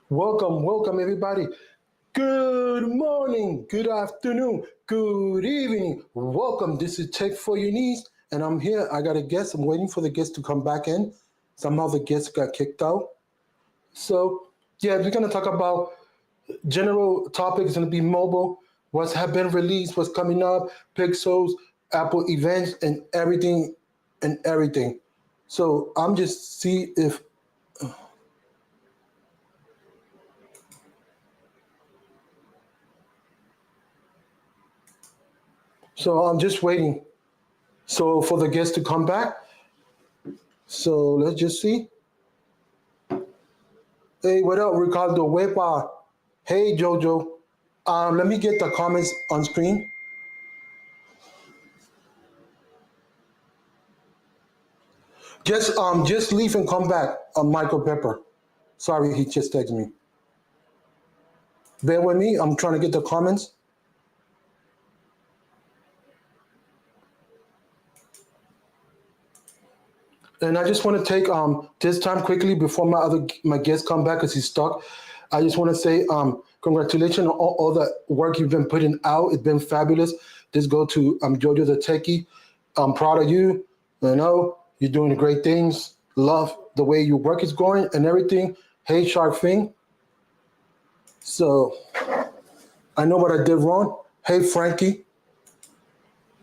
Welcome, everybody. Good morning, good afternoon, good evening. Welcome. This is Tech for Your Needs, and I'm here. I got a guest. I'm waiting for the guest to come back in. Somehow the guest got kicked out. So, yeah, we're going to talk about general topics. Going to be mobile, what's have been released, what's coming up, Pixels, Apple events, and everything. So, I'm just see if. So, I'm just waiting. So, for the guest to come back. So let's just see. Hey, what up, Ricardo Wepa? Hey, Jojo. Let me get the comments on screen. Just leave and come back. Michael Pepper. Sorry, he just texted me. Bear with me. I'm trying to get the comments, and I just want to take this time quickly before my guest come back because he's stuck. I just want to say congratulations on all the work you've been putting out. It's been fabulous. This go to Jojo the Techie. I'm proud of you. You know, you're doing great things. Love the way your work is going and everything. Hey, Shark Thing. So I know what I did wrong. Hey, Frankie.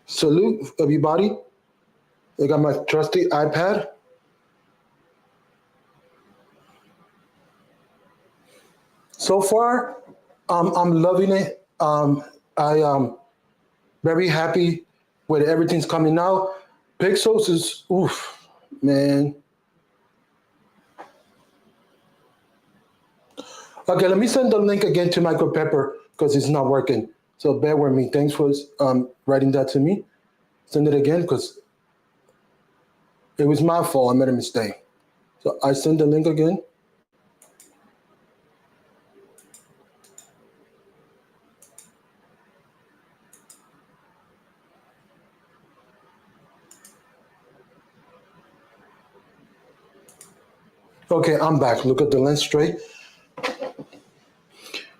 Salute, everybody. I got my trusty iPad. So far, I'm loving it. I am very happy with everything's coming out. Pixels is, oof, man. Okay, let me send the link again to Michael Pepper because it's not working. So bear with me. Thanks for writing that to me. Send it again because it was my fault. I made a mistake. So I send the link again. Okay, I'm back. Look at the lens straight.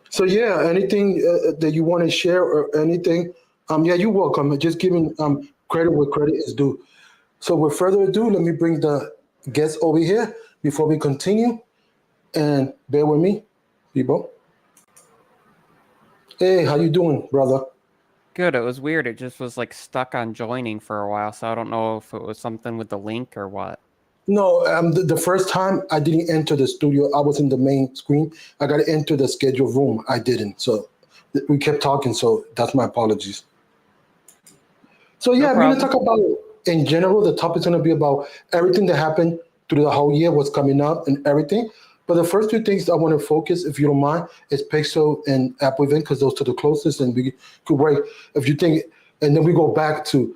So yeah, anything that you want to share or anything, yeah, you're welcome. Just giving credit where credit is due. So with further ado, let me bring the guest over here before we continue. And bear with me, people. Hey, how you doing, brother? Good. It was weird. It just was like stuck on joining for a while, so I don't know if it was something with the link or what. No, the first time I didn't enter the studio. I was in the main screen. I got to enter the scheduled room. I didn't. So we kept talking. So that's my apologies. So No yeah, we're gonna problem. talk about in general. The topic's gonna be about everything that happened through the whole year, what's coming up, and everything. But the first two things I want to focus, if you don't mind, is Pixel and Apple event because those are the closest, and we could wait if you think, and then we go back to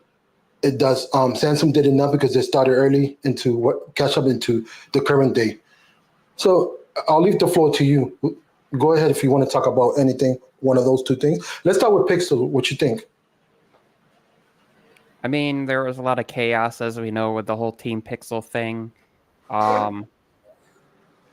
it. Does Samsung did enough because they started early into what catch up into the current day. So I'll leave the floor to you. Go ahead if you want to talk about anything, one of those two things. Let's start with Pixel. What you think? I mean, there was a lot of chaos, as we know, with the whole Team Pixel thing. Um,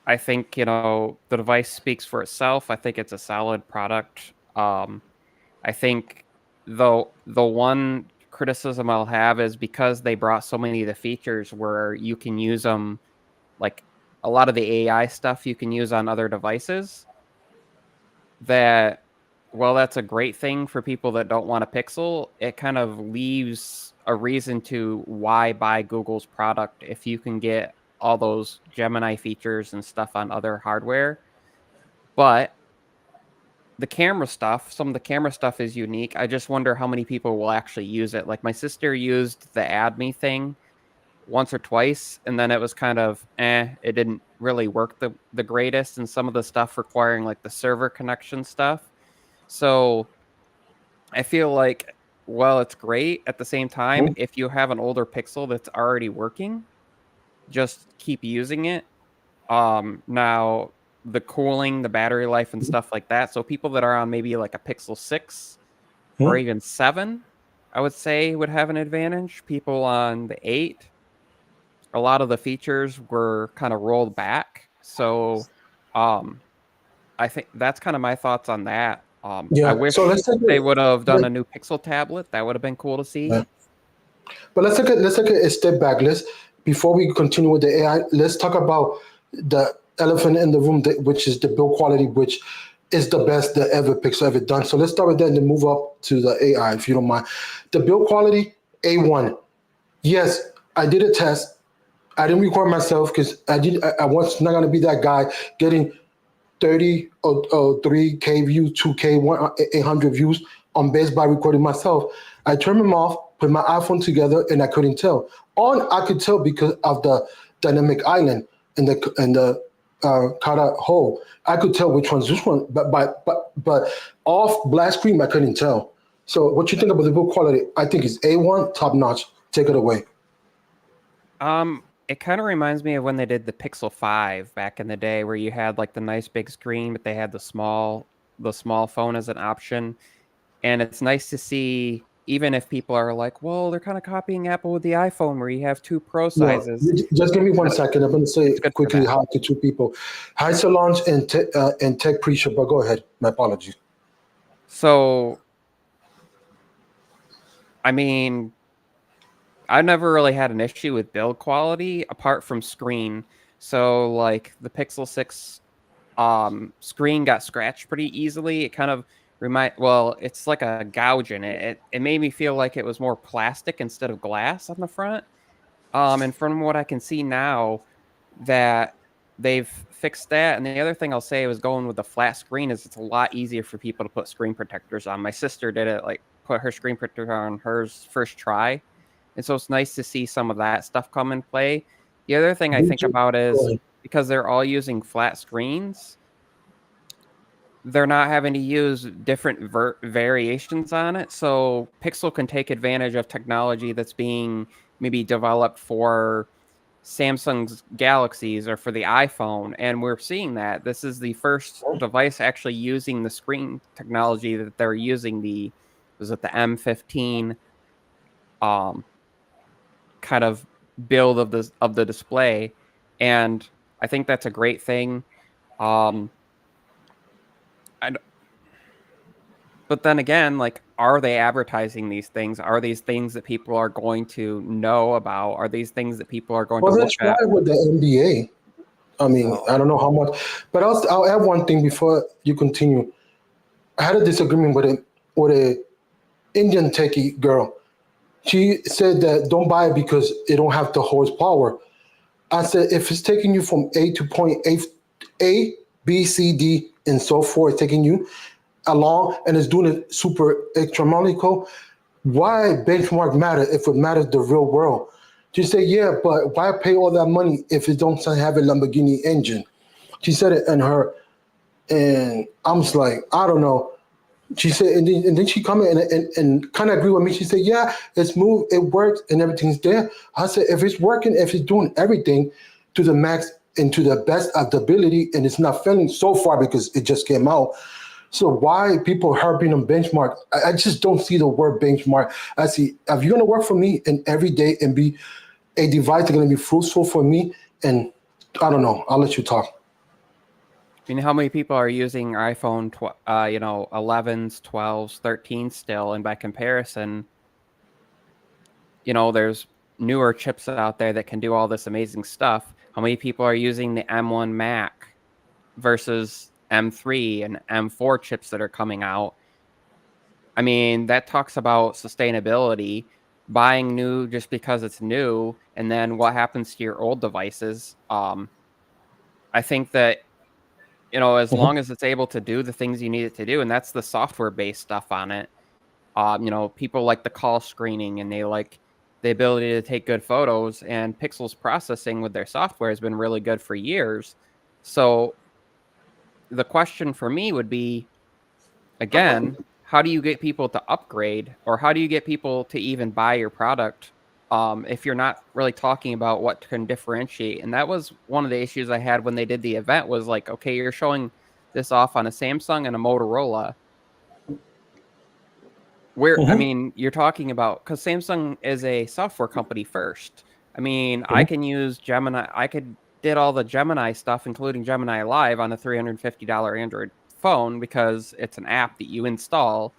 I think, the device speaks for itself. I think it's a solid product. I think, though, the one criticism I'll have is because they brought so many of the features where you can use them, like a lot of the AI stuff you can use on other devices that well, that's a great thing for people that don't want a Pixel. It kind of leaves a reason to why buy Google's product if you can get all those Gemini features and stuff on other hardware. But the camera stuff, some of the camera stuff is unique. I just wonder how many people will actually use it. Like my sister used the Add Me thing once or twice, and then it was kind of it didn't really work the greatest, and some of the stuff requiring like the server connection stuff. So I feel like, well, it's great. At the same time, Hmm? if you have an older Pixel that's already working, just keep using it. Now the cooling, the battery life, and stuff like that. So people that are on maybe like a Pixel 6 or Hmm? even 7, I would say would have an advantage. People on the 8, a lot of the features were kind of rolled back. So, um, I think that's kind of my thoughts on that. I Yeah. So wish let's take they it. would have done let- a new Pixel tablet. That would have been cool to see. yeah. But let's take a step back. Let's before we continue with the AI, let's talk about the elephant in the room, which is the build quality, which is the best that ever Pixel ever done. So let's start with that and then move up to the AI, if you don't mind. The build quality, A1. Yes, I did a test. I didn't record myself because I was not gonna be that guy getting 30 or 3K views, 2K, 800 views on base by recording myself. I turned them off, put my iPhone together, and I couldn't tell. On I could tell because of the dynamic island and the Kata hole. I could tell which one's which one, but off black screen I couldn't tell. So what you think about the build quality? I think it's A1, top notch. Take it away. It kind of reminds me of when they did the Pixel 5 back in the day, where you had like the nice big screen, but they had the small phone as an option. And it's nice to see, even if people are like, well, they're kind of copying Apple with the iPhone, where you have two Pro Yeah, sizes. just give me one second. I'm going to say It's good for quickly that. hi to two people. Hi, Solange and Tech Pre-Show, but go ahead. My apologies. So, I mean, I never really had an issue with build quality apart from screen. So, like the Pixel 6 screen got scratched pretty easily. It kind of it's like a gouge in it. It made me feel like it was more plastic instead of glass on the front. And from what I can see now, that they've fixed that. And the other thing I'll say was going with the flat screen is it's a lot easier for people to put screen protectors on. My sister did it, like put her screen protector on hers first try. And so it's nice to see some of that stuff come in play. The other thing I think about Go is ahead. because they're all using flat screens, they're not having to use different variations on it. So Pixel can take advantage of technology that's being maybe developed for Samsung's Galaxies or for the iPhone. And we're seeing that. This is the first device actually using the screen technology that they're using was it the M15 um, kind of build of the display. And I think that's a great thing. Um, I, But then again, like, are they advertising these things? Are these things that people are going to know about? Are these things that people are going to Well, look that's why at? with the NBA. I mean, So, I don't know how much, but I'll add one thing before you continue. I had a disagreement with a Indian techie girl. She said that don't buy it because it don't have the horsepower. I said if it's taking you from A to point A, B, C, D, and so forth, taking you along and it's doing it super extramolecular, why benchmark matter if it matters the real world? She said, yeah, but why pay all that money if it don't have a Lamborghini engine? She said it in her, and I'm just like, I don't know. She said, and then she come in and kind of agree with me. She said, yeah, it's moved, it works, and everything's there. I said, if it's working, if it's doing everything to the max and to the best of the ability, and it's not failing so far because it just came out. So why people harping on benchmark? I just don't see the word benchmark. I see if you're gonna work for me and every day and be a device that's gonna be fruitful for me, and I don't know. I'll let you talk. I mean, how many people are using iPhone, 11s, 12s, 13s still? And by comparison, there's newer chips out there that can do all this amazing stuff. How many people are using the M1 Mac versus M3 and M4 chips that are coming out? I mean, that talks about sustainability, buying new just because it's new, and then what happens to your old devices. I think that, as Mhm. long as it's able to do the things you need it to do, and that's the software based stuff on it. People like the call screening and they like the ability to take good photos, and Pixel's processing with their software has been really good for years. So the question for me would be, again, how do you get people to upgrade, or how do you get people to even buy your product if you're not really talking about what can differentiate? And that was one of the issues I had when they did the event, was like, okay, you're showing this off on a Samsung and a Motorola. I Mhm. mean, you're talking about, because Samsung is a software company first. I mean, I Mhm. can use Gemini. I could did all the Gemini stuff, including Gemini Live, on a $350 Android phone because it's an app that you install.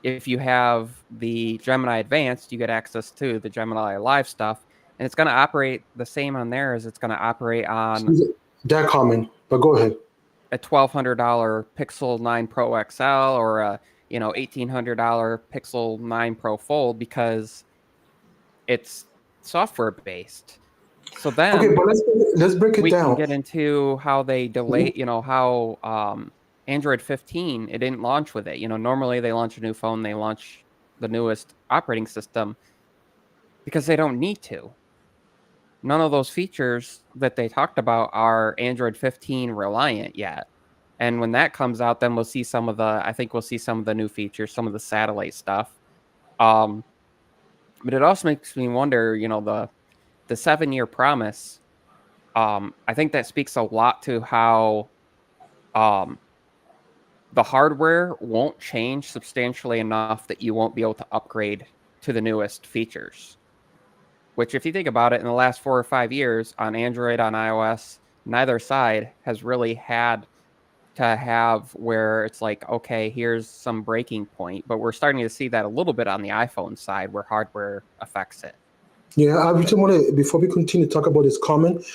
If you have the Gemini Advanced, you get access to the Gemini Live stuff, and it's going to operate the same on there as it's going to operate on That common, but go ahead. a $1,200 Pixel 9 Pro XL or a $1,800 Pixel 9 Pro Fold, because it's software based. So then Okay, but let's break it we can down. get into how they delay, how Android 15, it didn't launch with it. Normally they launch a new phone, they launch the newest operating system because they don't need to. None of those features that they talked about are Android 15 reliant yet. And when that comes out, then we'll see some of the new features, some of the satellite stuff. But it also makes me wonder, the 7-year promise. I think that speaks a lot to how the hardware won't change substantially enough that you won't be able to upgrade to the newest features. Which, if you think about it, in the last 4 or 5 years on Android, on iOS, neither side has really had to have where it's like, okay, here's some breaking point. But we're starting to see that a little bit on the iPhone side where hardware affects it. Yeah, I just want to, before we continue to talk about this comment,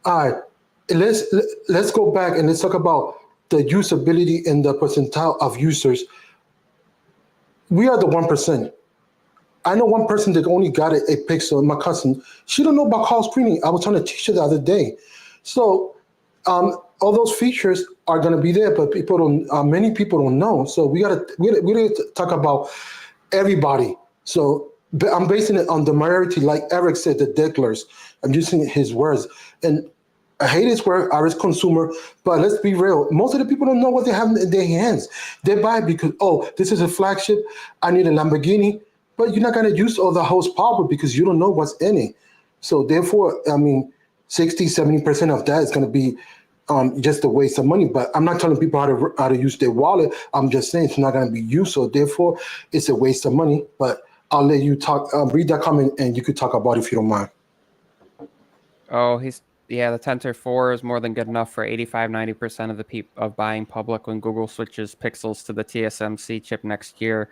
all right, let's go back and let's talk about the usability and the percentile of users. We are the 1%. I know one person that only got a Pixel, my cousin. She don't know about call screening. I was trying to teach her the other day. So all those features are going to be there, but many people don't know. So we gotta talk about everybody. So I'm basing it on the majority, like Eric said, the declarers. I'm using his words. And I hate his word, I was consumer, but let's be real. Most of the people don't know what they have in their hands. They buy because, oh, this is a flagship. I need a Lamborghini. But you're not going to use all the horsepower because you don't know what's in it. So therefore, 60, 70% of that is going to be just a waste of money. But I'm not telling people how to use their wallet. I'm just saying it's not going to be used. So therefore, it's a waste of money. But I'll let you talk, read that comment, and you could talk about it if you don't mind. Oh, the Tensor 4 is more than good enough for 85-90% of the people of buying public when Google switches Pixels to the TSMC chip next year.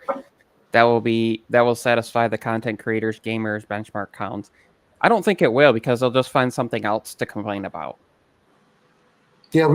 That will satisfy the content creators, gamers, benchmark counts. I don't think it will, because they'll just find something else to complain about. Yeah,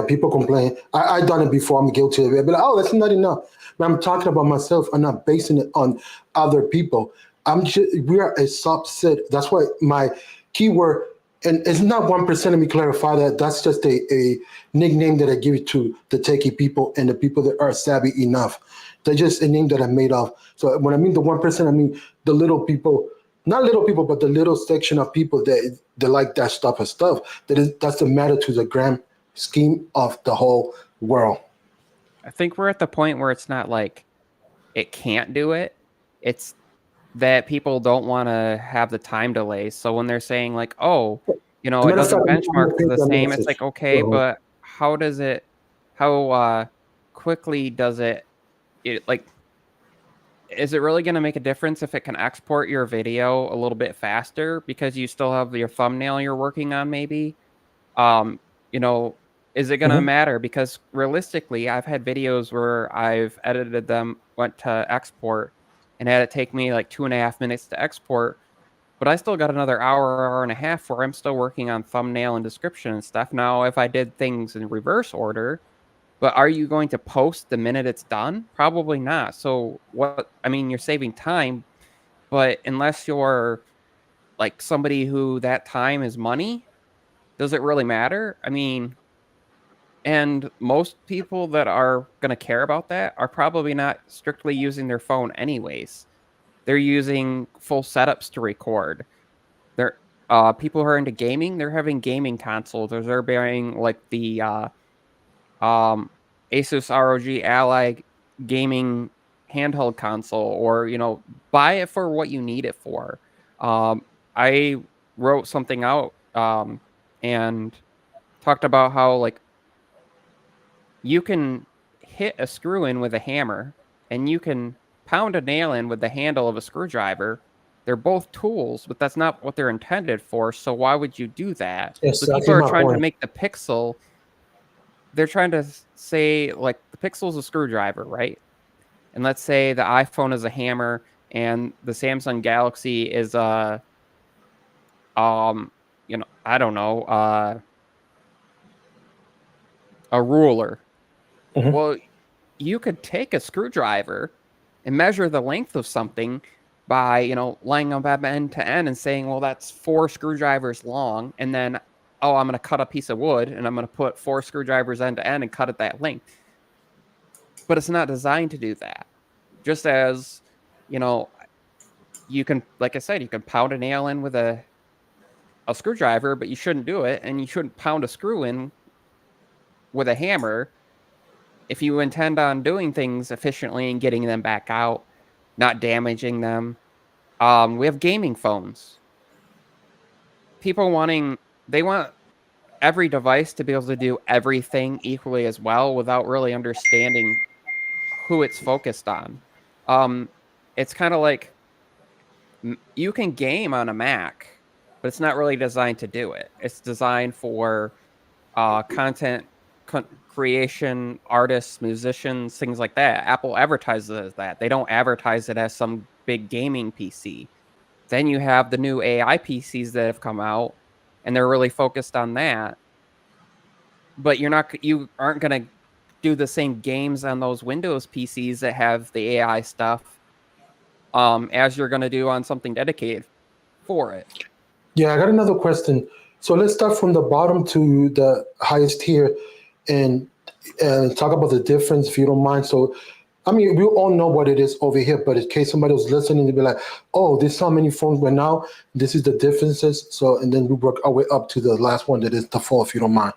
people complain. I've done it before. I'm guilty of it. But like, oh, that's not enough. But I'm talking about myself. I'm not basing it on other people. We are a subset. That's why my keyword, and it's not 1%. Let me clarify that. That's just a nickname that I give it to the techie people and the people that are savvy enough. They're just a name that I made up. So when I mean the 1%, I mean the little people, not little people, but the little section of people that like that stuff and stuff. That's the matter to the grand scheme of the whole world. I think we're at the point where it's not like it can't do it. It's that people don't want to have the time delays. So when they're saying like, oh, it doesn't benchmark to the same, it's like, okay, but how quickly does it like, is it really going to make a difference if it can export your video a little bit faster because you still have your thumbnail you're working on? Maybe, is it going to matter? Because realistically, I've had videos where I've edited them, went to export, and had it take me like 2.5 minutes to export, but I still got another hour and a half where I'm still working on thumbnail and description and stuff. Now, if I did things in reverse order, but are you going to post the minute it's done? Probably not. So you're saving time, but unless you're like somebody who that time is money, does it really matter? And most people that are going to care about that are probably not strictly using their phone anyways. They're using full setups to record. They're people who are into gaming, they're having gaming consoles. They're buying like the Asus ROG Ally gaming handheld console, or buy it for what you need it for. I wrote something out and talked about how like you can hit a screw in with a hammer and you can pound a nail in with the handle of a screwdriver, They're both tools, but that's not what they're intended for. So why would you do that? So Exactly people are my trying to point. make the Pixel. They're trying to say like the Pixel's a screwdriver, right? And let's say the iPhone is a hammer and the Samsung Galaxy is I don't know, a ruler. Mhm. Well, you could take a screwdriver and measure the length of something by, laying them up end to end and saying, well, that's 4 screwdrivers long. And then, oh, I'm going to cut a piece of wood and I'm going to put 4 screwdrivers end to end and cut it that length. But it's not designed to do that. Just as, you know, you can, like I said, you can pound a nail in with a screwdriver, but you shouldn't do it. And you shouldn't pound a screw in with a hammer if you intend on doing things efficiently and getting them back out, not damaging them. We have gaming phones. People they want every device to be able to do everything equally as well without really understanding who it's focused on. Um, it's kind of like you can game on a Mac, but it's not really designed to do it. It's designed for content creation, artists, musicians, things like that. Apple advertises it as that. They don't advertise it as some big gaming PC. Then you have the new AI PCs that have come out, and they're really focused on that. But you aren't going to do the same games on those Windows PCs that have the AI stuff as you're going to do on something dedicated for it. Yeah, I got another question. So let's start from the bottom to the highest tier, and talk about the difference, if you don't mind. So, I mean, we all know what it is over here, but in case somebody was listening, to be like, "Oh, there's so many phones, but now this is the differences." So, and then we work our way up to the last one that is the four, if you don't mind.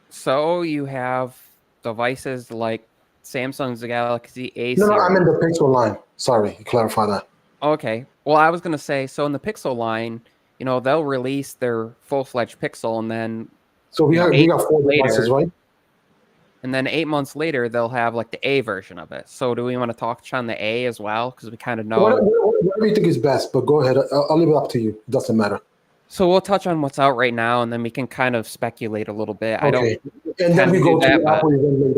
So you have devices like Samsung's Galaxy A No, no, I'm series. in the Pixel line. Sorry, clarify that. Okay. Well, I was going to say, so in the Pixel line, they'll release their full-fledged Pixel and then, So we eight got four months devices, later, right? and then 8 months later, they'll have like the A version of it. So do we want to touch on the A as well? Because we kind of know. Whatever you think is best, but go ahead. I'll leave it up to you. It doesn't matter. So we'll touch on what's out right now, and then we can kind of speculate a little bit. I don't Okay, and then tend we to do go to that, the but Apple event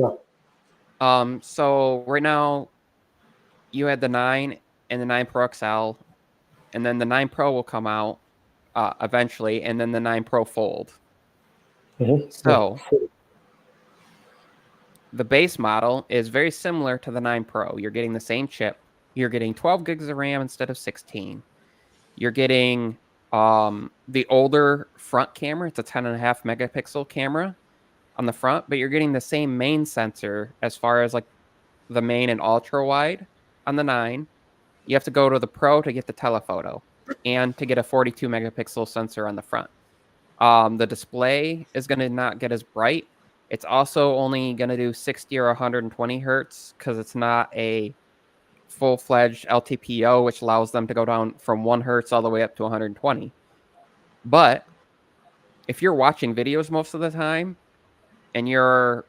later. so right now you had the 9 and the 9 Pro XL, and then the 9 Pro will come out eventually, and then the 9 Pro Fold. Yeah. So the base model is very similar to the 9 Pro. You're getting the same chip. You're getting 12 gigs of RAM instead of 16. You're getting the older front camera. It's a 10.5 megapixel camera on the front, but you're getting the same main sensor as far as like the main and ultra wide on the 9. You have to go to the Pro to get the telephoto and to get a 42 megapixel sensor on the front. The display is going to not get as bright. It's also only going to do 60 or 120 hertz because it's not a full-fledged LTPO, which allows them to go down from 1 hertz all the way up to 120. But if you're watching videos most of the time and you're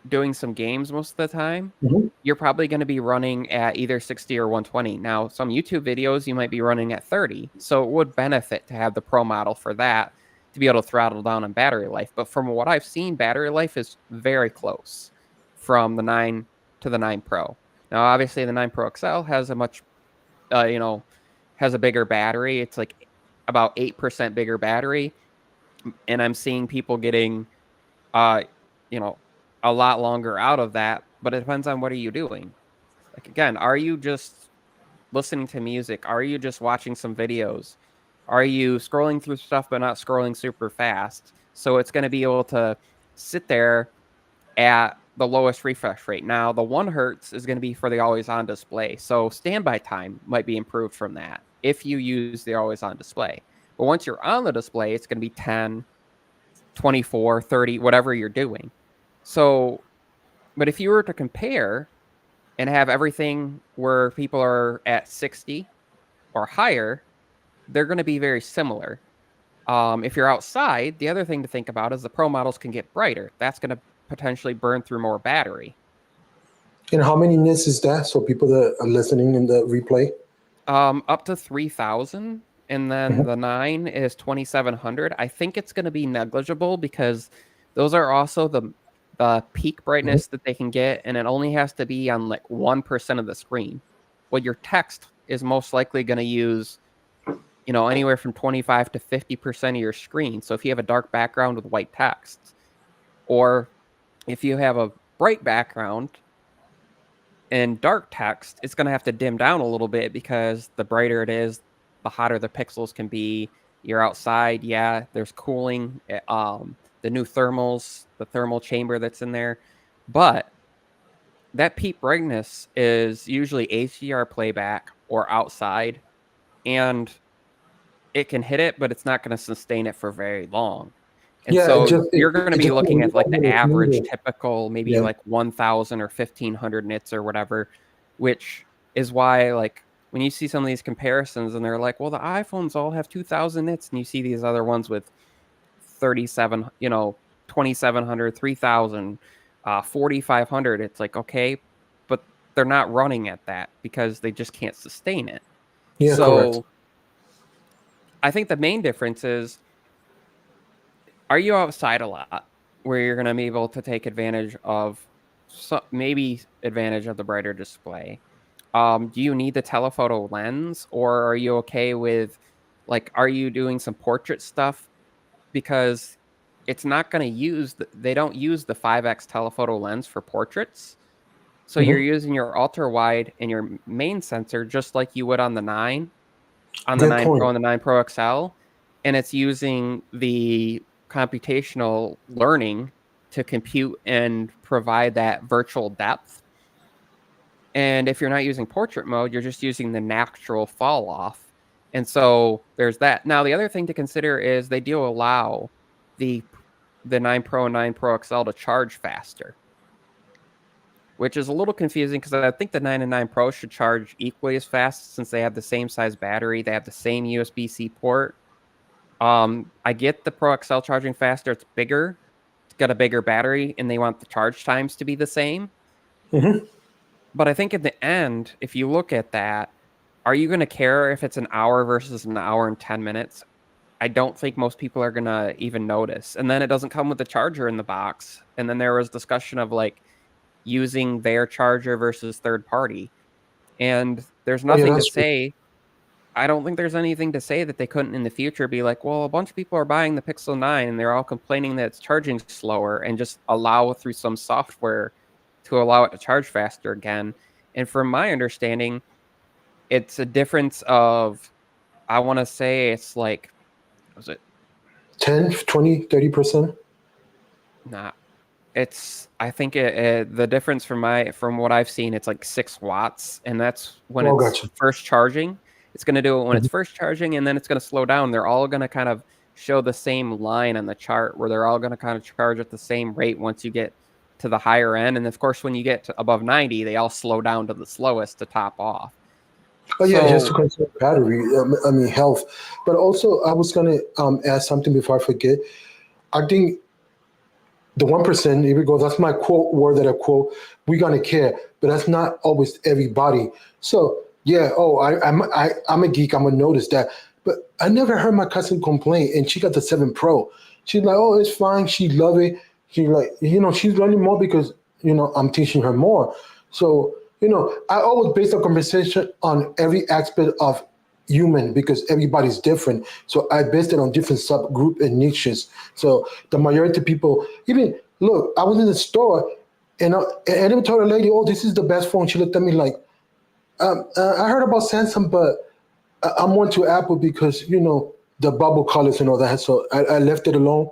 doing some games most of the time, Mhm. you're probably going to be running at either 60 or 120. Now, some YouTube videos you might be running at 30, so it would benefit to have the Pro model for that to be able to throttle down on battery life. But from what I've seen, battery life is very close from the 9 to the 9 Pro. Now, obviously, the 9 Pro XL has a much, has a bigger battery. It's like about 8% bigger battery, and I'm seeing people getting, uh, you know, a lot longer out of that. But it depends on what are you doing. Like again, are you just listening to music? Are you just watching some videos? Are you scrolling through stuff but not scrolling super fast? So it's going to be able to sit there at the lowest refresh rate. Now, the 1 hertz is going to be for the always on display. So standby time might be improved from that if you use the always on display. But once you're on the display, it's going to be 10, 24, 30, whatever you're doing. So, but if you were to compare and have everything where people are at 60 or higher, they're going to be very similar. If you're outside, the other thing to think about is the Pro models can get brighter. That's going to potentially burn through more battery. And how many nits is that? So people that are listening in the replay. Up to 3,000, and then Mhm. the 9 is 2,700. I think it's going to be negligible because those are also the peak Mhm. brightness that they can get, and it only has to be on like 1% of the screen. Well, your text is most likely going to use, anywhere from 25 to 50% of your screen. So if you have a dark background with white text, or if you have a bright background and dark text, it's going to have to dim down a little bit because the brighter it is, the hotter the pixels can be. You're outside, yeah, there's cooling, the new thermals, the thermal chamber that's in there. But that peak brightness is usually HDR playback or outside, and it can hit it, but it's not going to sustain it for very long. And Yeah, it so just you're going to it be just looking at like the it's average needed. typical, maybe Yeah. like 1,000 or 1,500 nits or whatever, which is why like when you see some of these comparisons and they're like, well, the iPhones all have 2,000 nits, and you see these other ones with 37, 2,700, 3,000, 4,500. It's like, okay, but they're not running at that because they just can't sustain it. Yeah, correct. So I think the main difference is, are you outside a lot where you're going to be able to take advantage of maybe advantage of the brighter display? Do you need the telephoto lens, or are you okay with, like, are you doing some portrait stuff? Because it's not going to they don't use the 5x telephoto lens for portraits. So you're Hmm. using your ultra wide and your main sensor just like you would on the 9, on the Good 9 Pro point. and the 9 Pro XL, and it's using the computational learning to compute and provide that virtual depth. And if you're not using portrait mode, you're just using the natural fall off. And so there's that. Now, the other thing to consider is they do allow the the 9 Pro and 9 Pro XL to charge faster, which is a little confusing because I think the 9 and 9 Pro should charge equally as fast since they have the same size battery, they have the same USB-C port. I get the Pro XL charging faster, it's bigger, it's got a bigger battery, and they want the charge times to be the same. Hmm. But I think at the end, if you look at that, are you going to care if it's an hour versus an hour and 10 minutes? I don't think most people are going to even notice. And then it doesn't come with the charger in the box. And then there was discussion of like using their charger versus third party. And there's Oh yeah, nothing to that's true. say. I don't think there's anything to say that they couldn't in the future be like, well, a bunch of people are buying the Pixel 9 and they're all complaining that it's charging slower, and just allow through some software to allow it to charge faster again. And from my understanding, it's a difference of, I want to say it's like, was it 10, 20, 30%. not? I think the difference from what I've seen, it's like 6 watts, and that's when Oh, it's gotcha. first charging. It's going to do it when it's Mhm. first charging, and then it's going to slow down. They're all going to kind of show the same line on the chart where they're all going to kind of charge at the same rate once you get to the higher end. And of course, when you get to above 90, they all slow down to the slowest to top off. Oh yeah, just to So conserve battery. I mean health, but also I was gonna add something before I forget. I think the 1%. Here we go. That's my quote word that I quote. We're gonna care, but that's not always everybody. So yeah. Oh, I'm a geek. I'm gonna notice that. But I never heard my cousin complain, and she got the 7 Pro. She's like, oh, it's fine. She love it. She like, she's learning more because I'm teaching her more. So I always base the conversation on every aspect of human because everybody's different. So I based it on different subgroup and niches. So the majority of people, even look, I was in the store and I told a lady, "Oh, this is the best phone." She looked at me like, "I heard about Samsung, but I'm more to Apple because the bubble colors and all that." So I left it alone.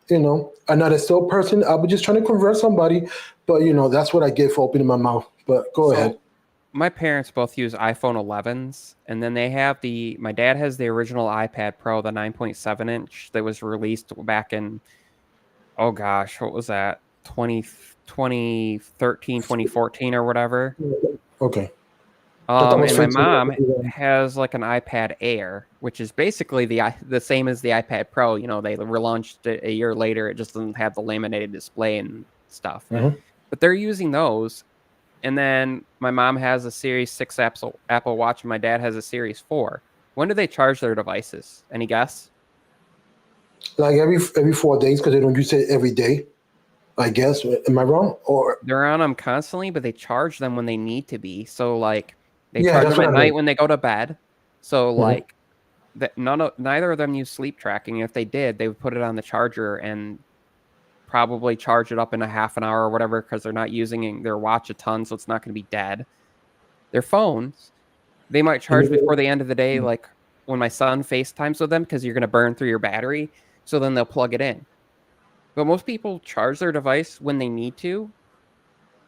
I'm not a sales person. I was just trying to convert somebody, but that's what I get for opening my mouth. But go ahead. so my parents both use iPhone 11s, and then they have my dad has the original iPad Pro, the 9.7 inch that was released back in, oh gosh, what was that? 2013, 2014 or whatever. Okay, that was And my 15. mom has like an iPad Air, which is basically the same as the iPad Pro. They relaunched it a year later. It just doesn't have the laminated display and stuff. Mhm. But they're using those, and then my mom has a Series 6 Apple Watch, and my dad has a Series 4. When do they charge their devices? Any guess? Like every 4 days because they don't use it every day. I guess. Am I wrong? Or They're on them constantly, but they charge them when they need to be. So like they yeah, charge that's them what at I night meant. when they go to bed. So Mhm. like that neither of them use sleep tracking. If they did, they would put it on the charger and probably charge it up in a half an hour or whatever because they're not using their watch a ton, so it's not going to be dead. Their phones, they might And charge before you the end of the day, know, like when my son FaceTimes with them because you're going to burn through your battery. So then they'll plug it in. But most people charge their device when they need to,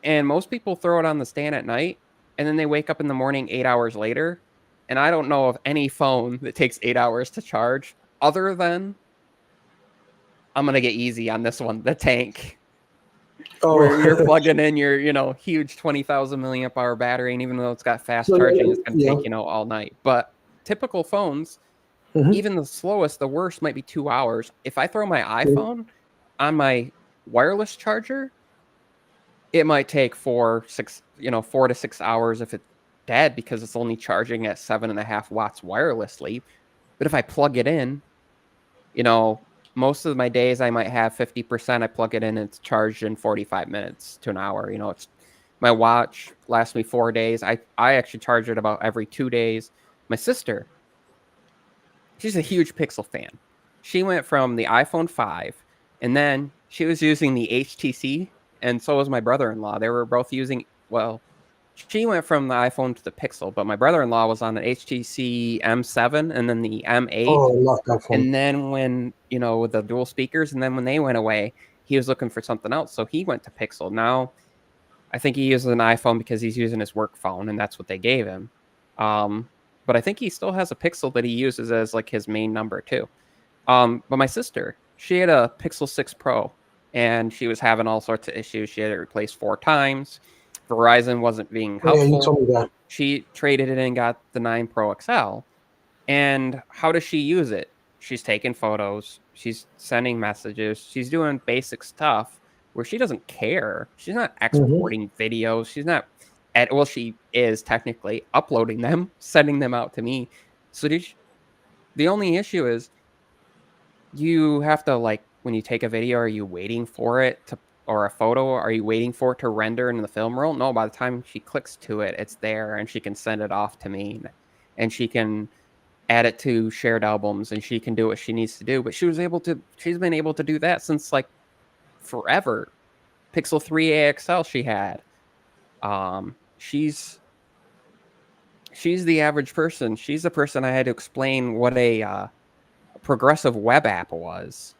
and most people throw it on the stand at night, and then they wake up in the morning 8 hours later. And I don't know of any phone that takes 8 hours to charge other than I'm gonna get easy on this one, the tank, where you're oh, plugging in your, huge 20,000 milliamp hour battery, and even though it's got fast so charging, it's gonna yeah. take, all night. But typical phones, Hmm. even the slowest, the worst might be 2 hours. If I throw my iPhone on my wireless charger, it might take 4 to 6 hours if it's dead because it's only charging at 7.5 watts wirelessly. But if I plug it in, you know, most of my days I might have 50%. I plug it in and it's charged in 45 minutes to an hour. It's my watch lasts me 4 days. I actually charge it about every 2 days. My sister, she's a huge Pixel fan. She went from the iPhone 5 and then she was using the HTC, and so was my brother-in-law. They were both using, well, she went from the iPhone to the Pixel, but my brother-in-law was on an HTC M7 and then the M8. Oh, I love that phone. And then when, with the dual speakers, and then when they went away, he was looking for something else. So he went to Pixel. Now, I think he uses an iPhone because he's using his work phone, and that's what they gave him. Um, but I think he still has a Pixel that he uses as like his main number too. But my sister, she had a Pixel 6 Pro, and she was having all sorts of issues. She had it replaced 4 times. Verizon wasn't being Yeah, you helpful. told me that. She traded it and got the 9 Pro XL. And how does she use it? She's taking photos, she's sending messages, she's doing basic stuff where she doesn't care. She's not Hmm. exporting videos. She's not well, she is technically uploading them, sending them out to me. So the only issue is you have to, like, when you take a video, are you waiting for it to, or a photo, are you waiting for it to render in the film roll? No, by the time she clicks to it, it's there and she can send it off to me, and she can add it to shared albums, and she can do what she needs to do. But she's been able to do that since like forever. Pixel 3 AXL she had. She's the average person. She's the person I had to explain what a progressive web app was.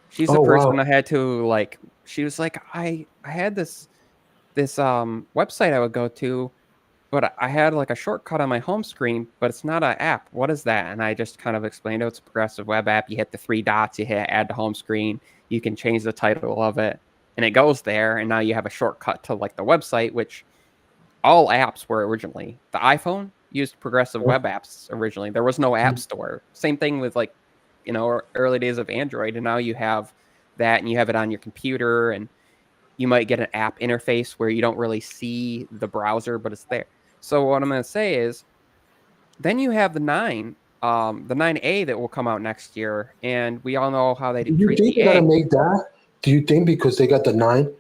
She's the Oh person wow. I had to, like, she was like, I had this website I would go to, but I had like a shortcut on my home screen, but it's not an app. What is that? And I just kind of explained, oh, it's a progressive web app. You hit the 3 dots, you hit add to home screen, you can change the title of it, and it goes there. And now you have a shortcut to like the website, which all apps were originally. The iPhone used progressive web apps originally. There was no app store. Same thing with like, early days of Android. And now you have that, and you have it on your computer, and you might get an app interface where you don't really see the browser, but it's there. So what I'm going to say is, then you have the 9A that will come out next year, and we all know how they Do you treat think the they're gonna A. make that? Do you think because they got the nine?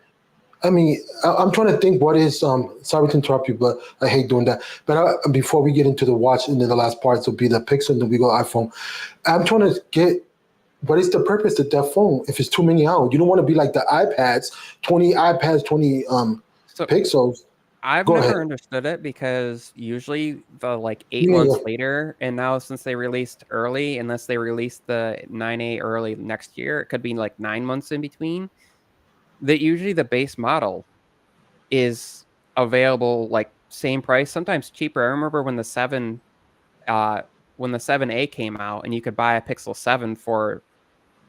I mean, I'm trying to think what is. Sorry to interrupt you, but I hate doing that. But before we get into the watch, into the last parts will be the Pixel, and then we go iPhone. I'm trying to get what is the purpose of that phone if it's too many out? You don't want to be like the iPads, 20 iPads, 20 So pixels. I've Go ahead. never understood it because usually the like 8 months Yeah, later, and now since they released early, unless they release the 9A early next year, it could be like 9 months in between. That usually the base model is available like same price, sometimes cheaper. I remember uh when the 7A came out and you could buy a Pixel 7 for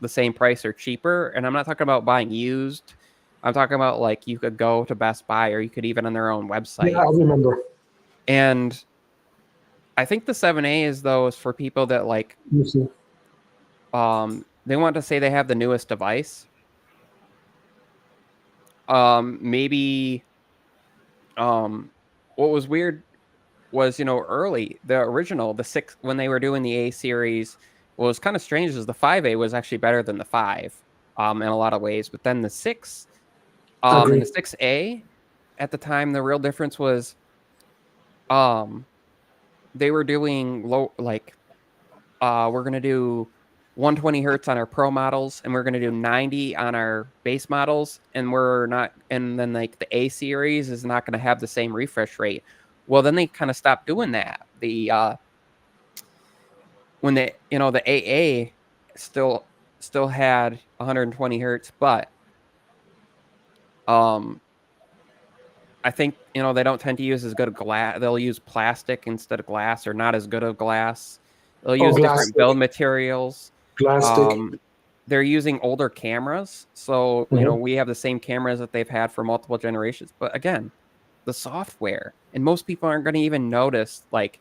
the same price or cheaper. And I'm not talking about buying used. I'm talking about like you could go to Best Buy, or you could even on their own yeah, website. I remember. And I think the 7A is for people that like You see. they want to say they have the newest device. Maybe What was weird was, early, the original, the 6, when they were doing the A series, what was kind of strange is the 5A was actually better than the 5, in a lot of ways. But then the 6, and the Agree. 6A at the time, the real difference was, um, they were doing low, like, we're going to do 120 hertz on our pro models, and we're going to do 90 on our base models, and we're not, and then like the A series is not going to have the same refresh rate. Well, then they kind of stopped doing that. When the AA still had 120 hertz, but um I think they don't tend to use as good of glass. They'll use plastic instead of glass, or not as good of glass. They'll Oh, use glass different build stick, materials. glass stick. Um, they're using older cameras, so Hmm. we have the same cameras that they've had for multiple generations. But again, the software, and most people aren't going to even notice, like,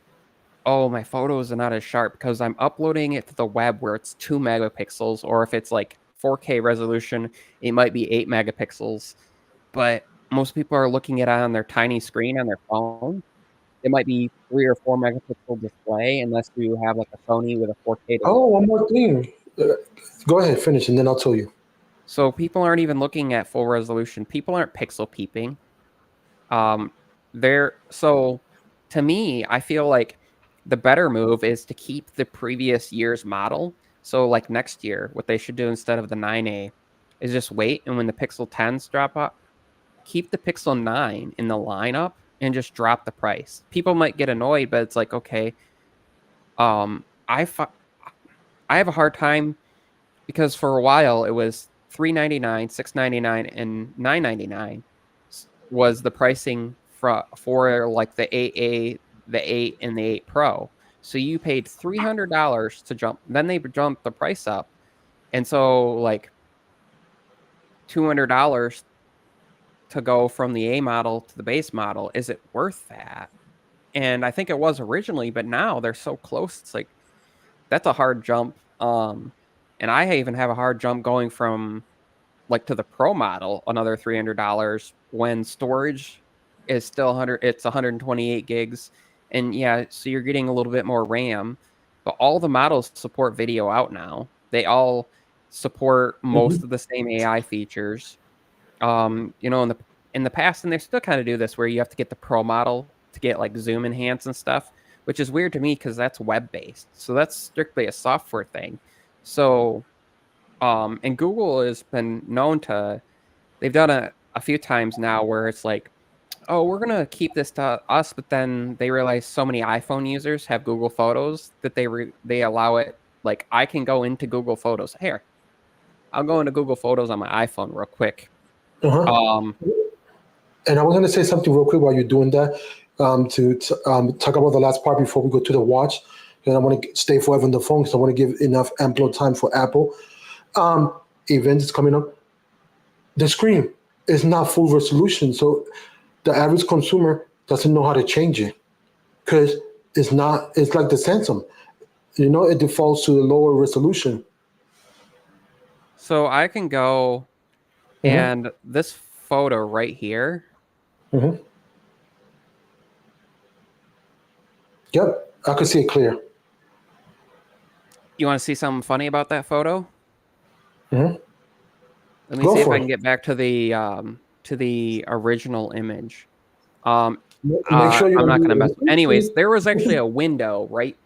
oh, my photos are not as sharp because I'm uploading it to the web where it's 2 megapixels, or if it's like 4K resolution, it might be 8 megapixels. But most people are looking at it on their tiny screen on their phone. It might be 3 or 4 megapixel display, unless you have like a Sony with a 4K Oh, display. one more thing. Go ahead, finish, and then I'll tell you. So people aren't even looking at full resolution. People aren't pixel peeping. Um, so to me, I feel like the better move is to keep the previous year's model. So like next year, what they should do instead of the 9A is just wait, and when the Pixel 10s drop up, keep the Pixel 9 in the lineup and just drop the price. People might get annoyed, but it's like, okay, um, I fi- I have a hard time because for a while it was 399, 699, and 999 was the pricing for like the 8A, the 8, and the 8 Pro. So you paid $300 to jump. Then they jumped the price up, and so like $200 to go from the A model to the base model. Is it worth that? And I think it was originally, but now they're so close. It's like that's a hard jump. And I even have a hard jump going from like to the pro model, another $300 when storage is still 100. It's 128 gigs, and yeah, so you're getting a little bit more RAM. But all the models support video out now. They all support most Hmm. of the same AI features. In the past, and they still kind of do this, where you have to get the pro model to get like zoom enhance and stuff, which is weird to me because that's web based. So that's strictly a software thing. So and Google has been known to, they've done a few times now where it's like, oh, we're gonna keep this to us, but then they realize so many iPhone users have Google Photos that they allow it. Like I can go into Google Photos. Here, I'll go into Google Photos on my iPhone real quick. Uh-huh. Um, And I was going to say something real quick while you're doing that, to talk about the last part before we go to the watch. And I want to stay forever on the phone because I want to give enough ample time for Apple. Um, Event is coming up. The screen is not full resolution, so the average consumer doesn't know how to change it because it's not. It's like the Samsung. It defaults to the lower resolution. so I can go, Hmm. and this photo right here. Hmm. Yep, I could see it clear. You want to see something funny about that photo? Hmm. Let me Go see if for I can it. get back to the original image. Um, Make sure you I'm don't not do gonna mess with. Anyways, it. there was actually a window right.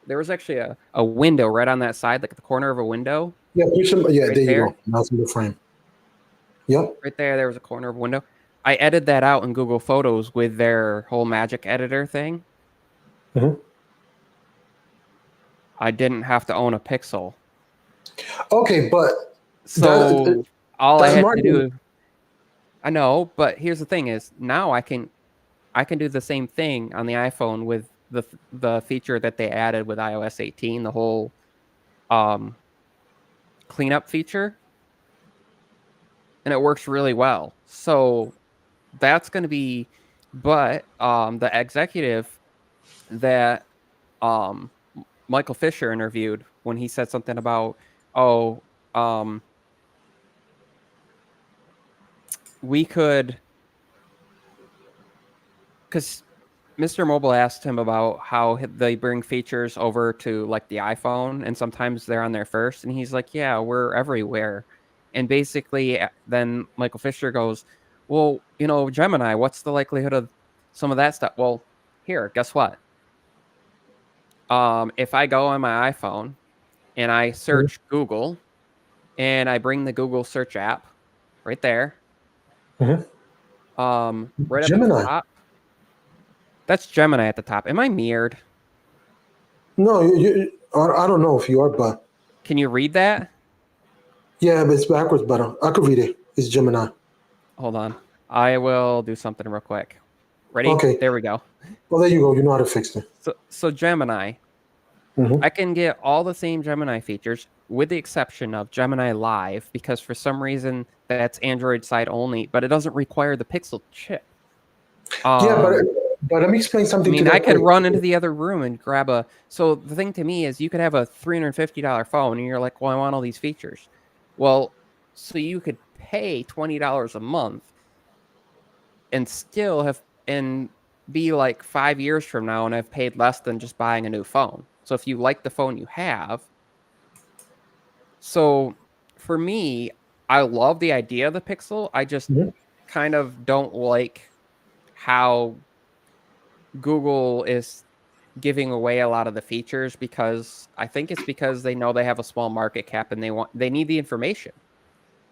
There was actually a window right on that side, like the corner of a window, Yeah, push them. Yeah, right there you there. go. Now it's in the frame. Yep. Right there, there was a corner of a window. I edited that out in Google Photos with their whole magic editor thing. Hmm. I didn't have to own a Pixel, Okay, but that so all I that's had to marketing. do. I know, but here's the thing: is now I can do the same thing on the iPhone with the feature that they added with iOS 18, the whole um, cleanup feature, and it works really well. So that's going to be, but the executive that um, Michael Fisher interviewed, when he said something about, oh, um, we could because Mr. Mobile asked him about how they bring features over to like the iPhone, and sometimes they're on there first, and he's like, "Yeah, we're everywhere." And basically, then Michael Fisher goes, "Well, Gemini, what's the likelihood of some of that stuff?" Well, here, guess what? If I go on my iPhone and I Mhm. search Google and I bring the Google search app right there, Mhm. right up at the Gemini. top, that's Gemini at the top. Am I mirrored? No, I don't know if you are, but Can you read that? yeah, but it's backwards. But I could read it. It's Gemini. Hold on. I will do something real quick. Ready? Okay. There we go. Well, there you go. You know how to fix it. So Gemini, Hmm. I can get all the same Gemini features with the exception of Gemini Live because for some reason that's Android side only, but it doesn't require the Pixel chip. Yeah, Um, but let me explain I something to mean, I that could quick. run into the other room and grab a. So the thing to me is, you could have a $350 phone, and you're like, "Well, I want all these features." Well, so you could pay $20 a month and still have and be like 5 years from now and have paid less than just buying a new phone. So if you like the phone you have, so for me, I love the idea of the Pixel. I just Mhm. kind of don't like how Google is giving away a lot of the features because I think it's because they know they have a small market cap and they need the information.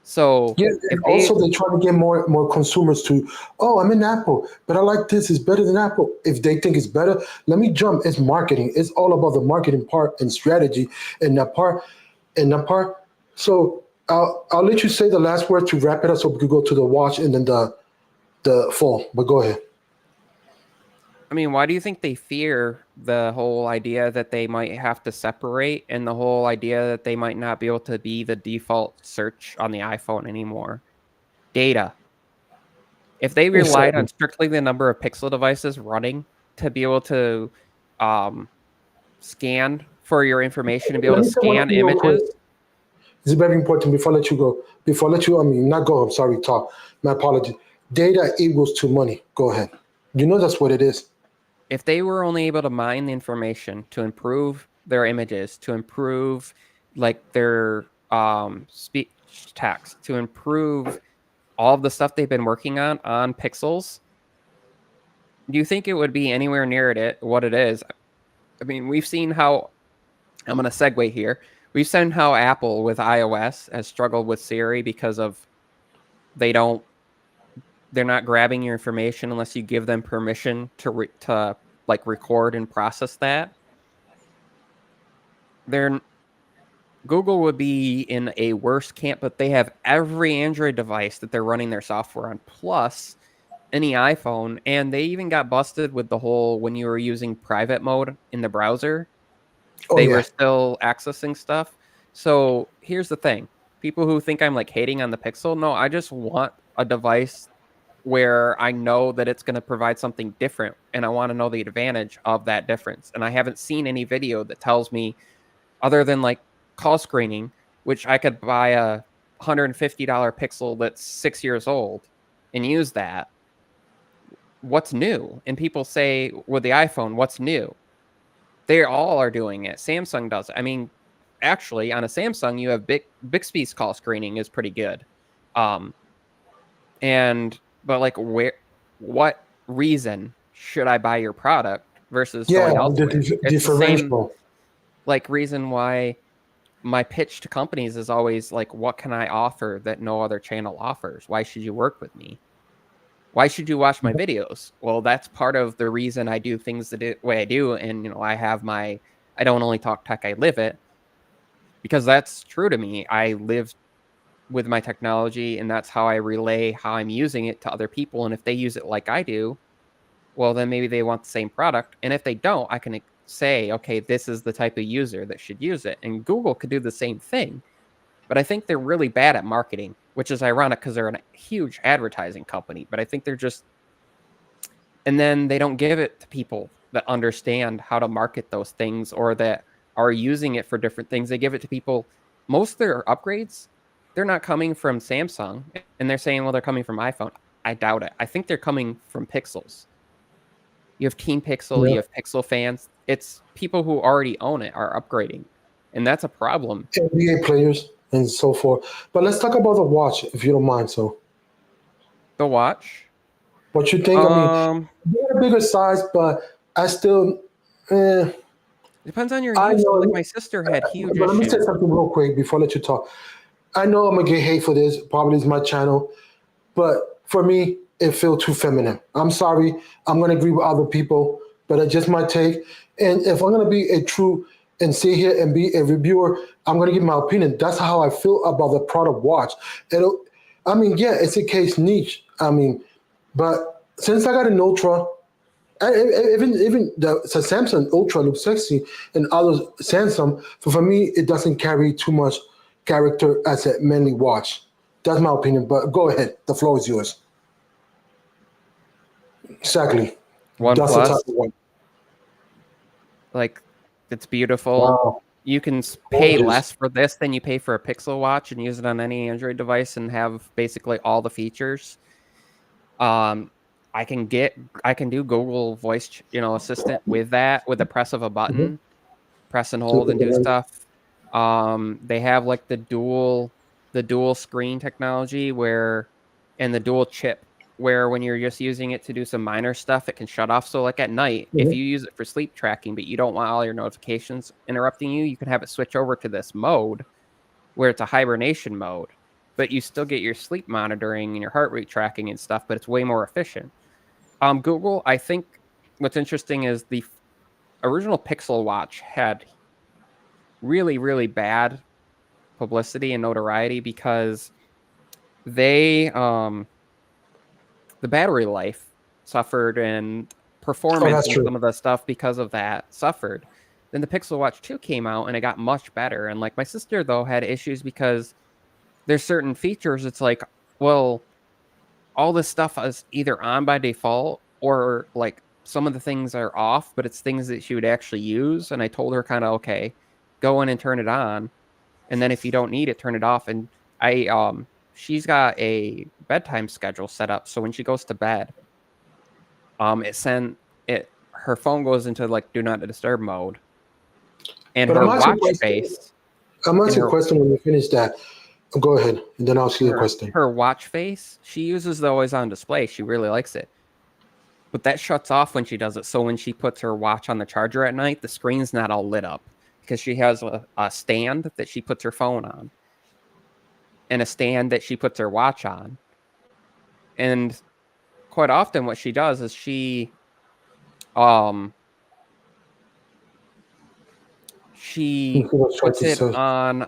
So Yeah, if and they also they're trying to get more consumers to, oh, I'm in Apple, but I like this. It's better than Apple. If they think it's better, let me jump. It's marketing. It's all about the marketing part and strategy and that part and that part. So I'll let you say the last word to wrap it up, so we could go to the watch and then the phone. But go ahead. I mean, why do you think they fear the whole idea that they might have to separate and the whole idea that they might not be able to be the default search on the iPhone anymore? Data. If they relied on Exactly. strictly the number of Pixel devices running to be able to um, scan for your information and be able Let to me say one scan thing real quick. images, It's very important before I let you go. Before I let you, I mean, not go. I'm sorry, talk. My apology. Data equals to money. Go ahead. You know that's what it is. if they were only able to mine the information to improve their images, to improve like their speech text, to improve all of the stuff they've been working on Pixels, do you think it would be anywhere near it what it is? I mean, we've seen how I'm going to segue here. We've seen how Apple with iOS has struggled with Siri because of they don't they're not grabbing your information unless you give them permission to like record and process that. They're Google would be in a worse camp, but they have every Android device that they're running their software on, plus any iPhone, and they even got busted with the whole when you were using private mode in the browser, Oh they were yeah. still accessing stuff. So here's the thing: people who think I'm like hating on the Pixel, no, I just want a device where I know that it's going to provide something different, and I want to know the advantage of that difference. And I haven't seen any video that tells me other than like call screening, which I could buy a $150 Pixel that's 6 years old and use that. What's new? And people say with the iPhone, what's new? They all are doing it. Samsung does it. I mean, actually, on a Samsung, you have Bixby's call screening is pretty good. Um, and but like what reason should I buy your product versus Yeah, going the elsewhere? It's the same differential. like reason why my pitch to companies is always like, what can I offer that no other channel offers? Why should you work with me? Why should you watch my videos? Well, that's part of the reason I do things the way I do. And, I don't only talk tech, I live it because that's true to me. I live with my technology and that's how I relay how I'm using it to other people. And if they use it like I do, well, then maybe they want the same product. And if they don't, I can say, okay, this is the type of user that should use it. And Google could do the same thing. But I think they're really bad at marketing, which is ironic because they're a huge advertising company. But I think they're just, and then they don't give it to people that understand how to market those things or that are using it for different things. They give it to people. Most of their upgrades, they're not coming from Samsung, and they're saying, well, they're coming from iPhone. I doubt it. I think they're coming from Pixels. You have Team Pixel, you have Pixel fans. It's people who already own it are upgrading, and that's a problem. NBA players and so forth. But let's talk about the watch, if you don't mind. So, The watch. what you think? I mean, they're a bigger size, but I still, eh, Depends on your I use. know. Like my sister had huge But let me say issues. something real quick before I let you talk. I know I'm gonna get hate for this. Probably is my channel, but for me, it feels too feminine. I'm sorry. I'm gonna agree with other people, but it's just my take. And if I'm gonna be a true and sit here and be a reviewer, I'm gonna give my opinion. That's how I feel about the product watch. It'll, I mean, yeah, it's a case niche. I mean, but since I got an Ultra, even the Samsung Ultra looks sexy, and others Samsung. So for me, it doesn't carry too much character as a manly watch. That's my opinion. But go ahead, the floor is yours. Exactly. That's the type OnePlus, of one. like it's beautiful. Wow, You can pay gorgeous. less for this than you pay for a Pixel watch and use it on any Android device and have basically all the features. Um, I can do Google Voice, Assistant with that with the press of a Mhm. button, press and hold and do stuff. They have like the dual screen technology and the dual chip where when you're just using it to do some minor stuff, it can shut off. So like at night, if Mhm. you use it for sleep tracking, but you don't want all your notifications interrupting you, you can have it switch over to this mode where it's a hibernation mode, but you still get your sleep monitoring and your heart rate tracking and stuff, but it's way more efficient. Google, I think what's interesting is the original Pixel Watch had really, really bad publicity and notoriety because they the battery life suffered and Oh, performance that's and true. some of the stuff because of that suffered. Then the Pixel Watch 2 came out and it got much better. And like my sister though had issues because there's certain features it's like, well, all this stuff is either on by default or like some of the things are off, but it's things that she would actually use. And I told her kind of, okay, go in and turn it on. And then if you don't need it, turn it off. And she's got a bedtime schedule set up. So when she goes to bed, her phone goes into like do not disturb mode. And But her I'm asking a watch question. face I'm and asking a her question when you finish that. Go ahead, and then I'll see the her question. her watch face, she uses the always on display. She really likes it. But that shuts off when she does it. So when she puts her watch on the charger at night, the screen's not all lit up because she has a stand that she puts her phone on and a stand that she puts her watch on. And quite often what she does is um You she see what puts Sharky it says. on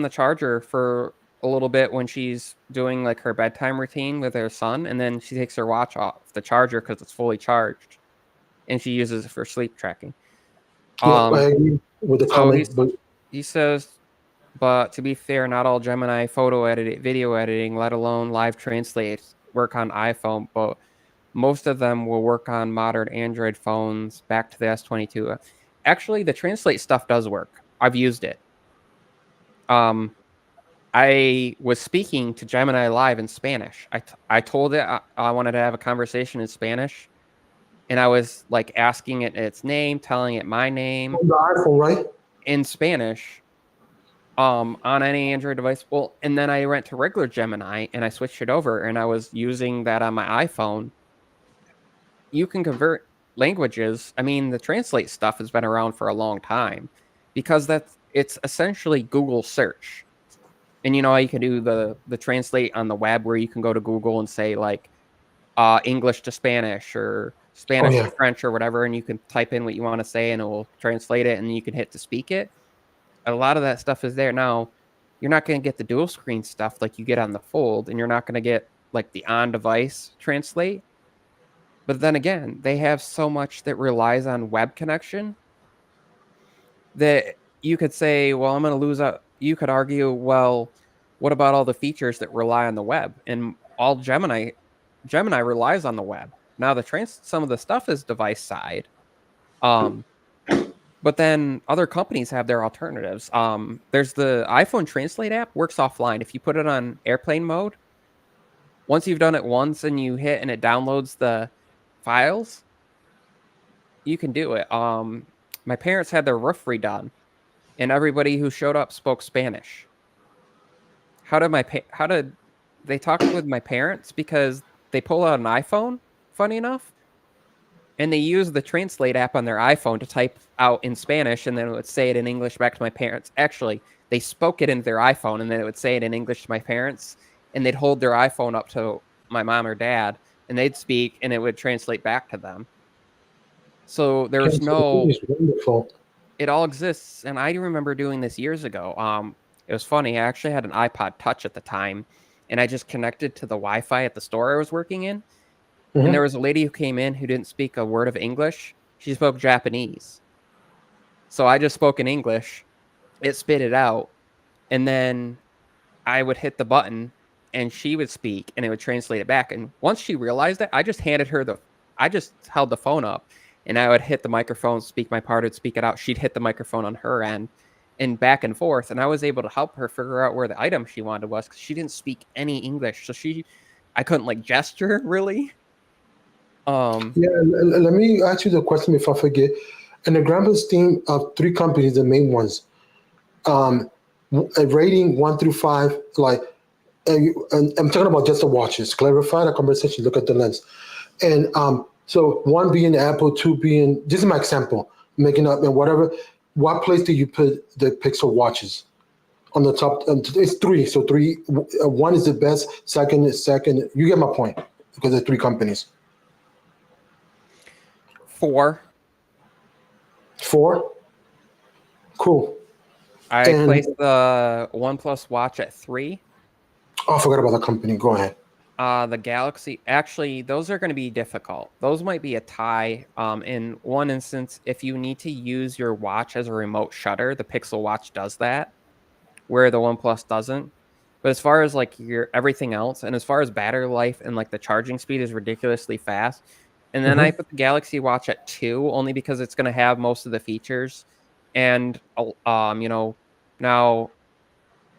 the charger for a little bit when she's doing like her bedtime routine with her son, and then she takes her watch off the charger because it's fully charged and she uses it for sleep tracking. Yep, I um agree with the so comment, but he says, but to be fair, not all Gemini photo editing, video editing, let alone live translates, work on iPhone, but most of them will work on modern Android phones back to the S22. Actually, the translate stuff does work. I've used it. Um, I was speaking to Gemini Live in Spanish. I told it I wanted to have a conversation in Spanish, and I was like asking it its name, telling it my name on the iPhone, right? in Spanish, on any Android device. Well, and then I went to regular Gemini and I switched it over and I was using that on my iPhone. You can convert languages. I mean, the translate stuff has been around for a long time because it's essentially Google search. And you know how you can do the translate on the web where you can go to Google and say like English to Spanish or Oh Spanish to yeah. French or whatever, and you can type in what you want to say and it will translate it and you can hit to speak it. A lot of that stuff is there now. You're not going to get the dual screen stuff like you get on the Fold, and you're not going to get like the on device translate. But then again, they have so much that relies on web connection that you could say, well, I'm going to lose out. You could argue, well, what about all the features that rely on the web? And all Gemini relies on the web. Now some of the stuff is device side. Um, But then other companies have their alternatives. There's the iPhone Translate app works offline. If you put it on airplane mode, once you've done it once and you hit and it downloads the files, you can do it. My parents had their roof redone, and everybody who showed up spoke Spanish. How did they talk with my parents? Because they pull out an iPhone, funny enough, and they use the Translate app on their iPhone to type out in Spanish, and then it would say it in English back to my parents. Actually, they spoke it into their iPhone, and then it would say it in English to my parents, and they'd hold their iPhone up to my mom or dad, and they'd speak, and it would translate back to them. So there's no, It's wonderful. it all exists, and I remember doing this years ago. It was funny. I actually had an iPod Touch at the time, and I just connected to the Wi-Fi at the store I was working in. And there Mhm. was a lady who came in who didn't speak a word of English. She spoke Japanese. So I just spoke in English. It spit it out. And then I would hit the button and she would speak and it would translate it back. And once she realized it, I just held the phone up and I would hit the microphone, speak my part, would speak it out. She'd hit the microphone on her end and back and forth. And I was able to help her figure out where the item she wanted was because she didn't speak any English. So I couldn't like gesture really. Yeah, let me ask you the question before I forget. In the Grandpa's team of three companies, the main ones, um, a rating 1 through 5, like, and I'm talking about just the watches. Clarify the conversation. Look at the lens, and so one being Apple, two being, this is my example, making up and whatever. What place do you put the Pixel watches? On the top, it's three. So three, one is the best. Second is second. You get my point because there's three companies. 4. 4, cool. I And placed the OnePlus Watch at 3. oh, I forgot about the company. Go ahead. The Galaxy, actually, those are going to be difficult. Those might be a tie. In one instance, if you need to use your watch as a remote shutter, the Pixel Watch does that, where the OnePlus doesn't. But as far as like your everything else, and as far as battery life and like the charging speed is ridiculously fast. And then I Hmm. put the Galaxy Watch at 2 only because it's going to have most of the features. And now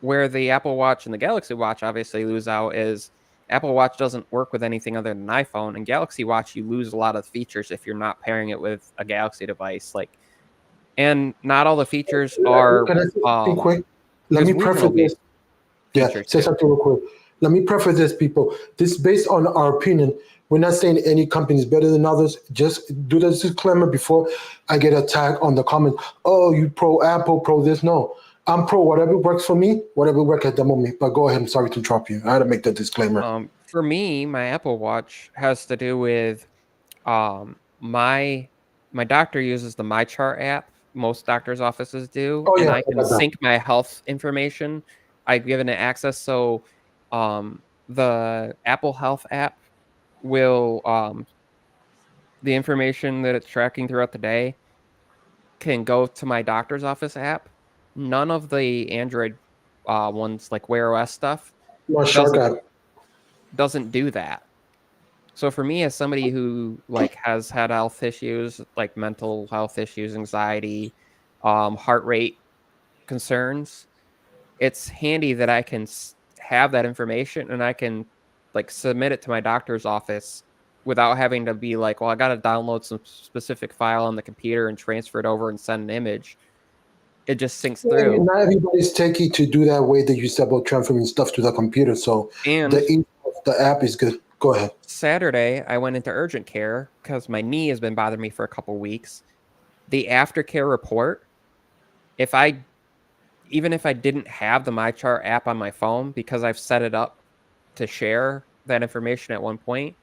where the Apple Watch and the Galaxy Watch obviously lose out is Apple Watch doesn't work with anything other than an iPhone, and Galaxy Watch you lose a lot of features if you're not pairing it with a Galaxy device. Like, and not all the features are Can I say something quick? Let there's me preface regional this. based Yeah, features say too. something real quick. Let me preface this, people. This is based on our opinion. We're not saying any company is better than others. Just do the disclaimer before I get attacked on the comment. Oh, you pro Apple, pro this. No, I'm pro whatever works for me, whatever works at the moment. But go ahead. I'm sorry to drop you. I had to make that disclaimer. For me, my Apple Watch has to do with my doctor uses the MyChart app. Most doctors' offices do, Oh and yeah, I I can got that. sync my health information. I've given it access, so the Apple Health app will the information that it's tracking throughout the day can go to my doctor's office app. None of the Android ones like Wear OS stuff My shark doesn't app. doesn't do that. So for me, as somebody who like has had health issues, like mental health issues, anxiety, heart rate concerns, it's handy that I can have that information and I can like submit it to my doctor's office without having to be like, well, I got to download some specific file on the computer and transfer it over and send an image. It just syncs Yeah, through. not everybody's techie to do that way that you said about transferring stuff to the computer. So the And ease of the app is good. Go ahead. Saturday, I went into urgent care because my knee has been bothering me for a couple weeks. The aftercare report, if I even if I didn't have the MyChart app on my phone because I've set it up to share that information at one point,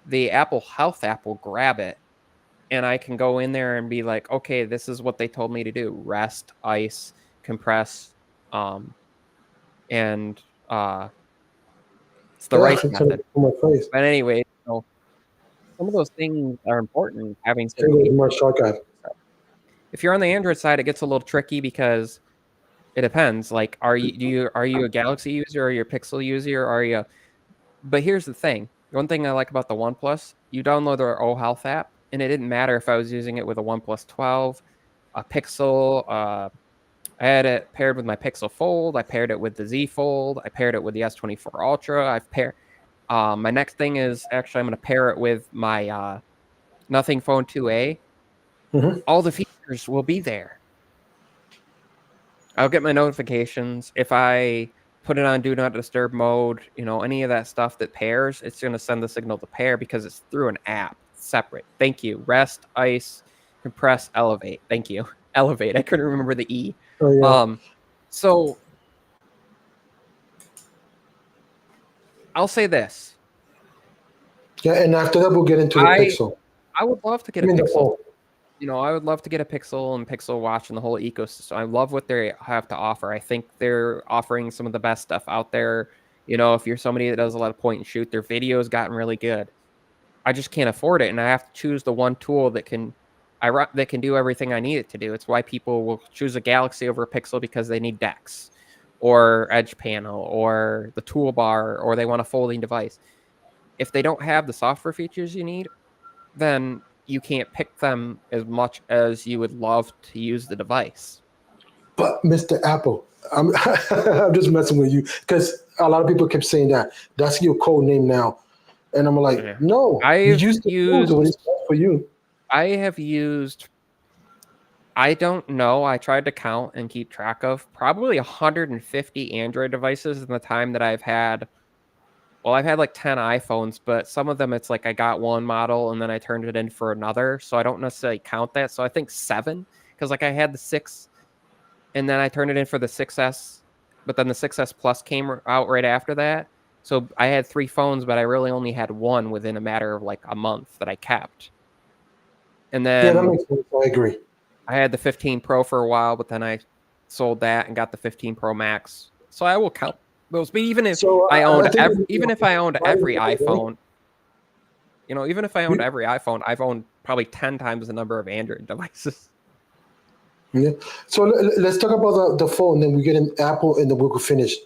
the Apple Health app will grab it and I can go in there and be like, okay, this is what they told me to do. Rest, ice, compress, um, and it's the Yeah, rice it's on method. my face. But anyway, some of those things are important having Same certain with my features. shark app. If you're on the Android side, it gets a little tricky because it depends. Like, are you a Galaxy user or are you a Pixel user? Or are you? But here's the thing. One thing I like about the OnePlus, you download their O Health app, and it didn't matter if I was using it with a OnePlus 12, a Pixel. I had it paired with my Pixel Fold. I paired it with the Z Fold. I paired it with the S24 Ultra. I've paired. My next thing is actually I'm going to pair it with my Nothing Phone 2a, all the features will be there. I'll get my notifications. If I put it on do not disturb mode, any of that stuff that pairs, it's going to send the signal to pair because it's through an app separate. Thank you. Rest, ice, compress, elevate. Thank you. Elevate. I couldn't remember the E. Oh, yeah. So I'll say this. Yeah, and after that, we'll get into the Pixel. I would love to get a Pixel. I would love to get a Pixel and Pixel Watch and the whole ecosystem. I love what they have to offer. I think they're offering some of the best stuff out there. If you're somebody that does a lot of point and shoot, their video's gotten really good. I just can't afford it, and I have to choose the one tool that can do everything I need it to do. It's why people will choose a Galaxy over a Pixel, because they need DeX or Edge Panel or the toolbar, or they want a folding device. If they don't have the software features you need, then you can't pick them as much as you would love to use the device. But Mr. Apple, I'm just messing with you, because a lot of people kept saying that's your code name now, and I'm like, no, I've used for you. I have used, I don't know, I tried to count and keep track of probably 150 Android devices in the time that I've had. Well, I've had like 10 iPhones, but some of them it's like I got one model and then I turned it in for another. So I don't necessarily count that. So I think 7, because like I had the 6 and then I turned it in for the 6S, but then the 6S Plus came out right after that. So I had 3 phones, but I really only had one within a matter of like a month that I kept. And then that makes sense. I agree. I had the 15 Pro for a while, but then I sold that and got the 15 Pro Max. So I will count those. But even if I owned every iPhone, even if I owned every iPhone, I've owned probably 10 times the number of Android devices. Yeah. So let's talk about the phone. Then we get an Apple, and then we'll finish,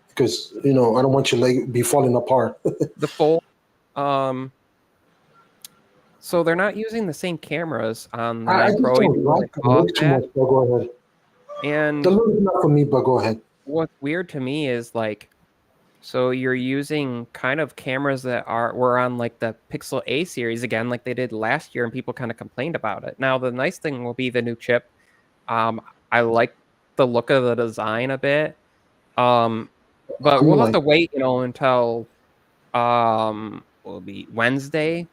because I don't want you to be falling apart. The Fold. So they're not using the same cameras on the 9 Pro. Go ahead. And the look is not for me, but go ahead. What's weird to me is so you're using kind of cameras that were on like the Pixel A series again, like they did last year, and people kind of complained about it. Now the nice thing will be the new chip. I like the look of the design a bit, but we'll have to wait, until will be Wednesday,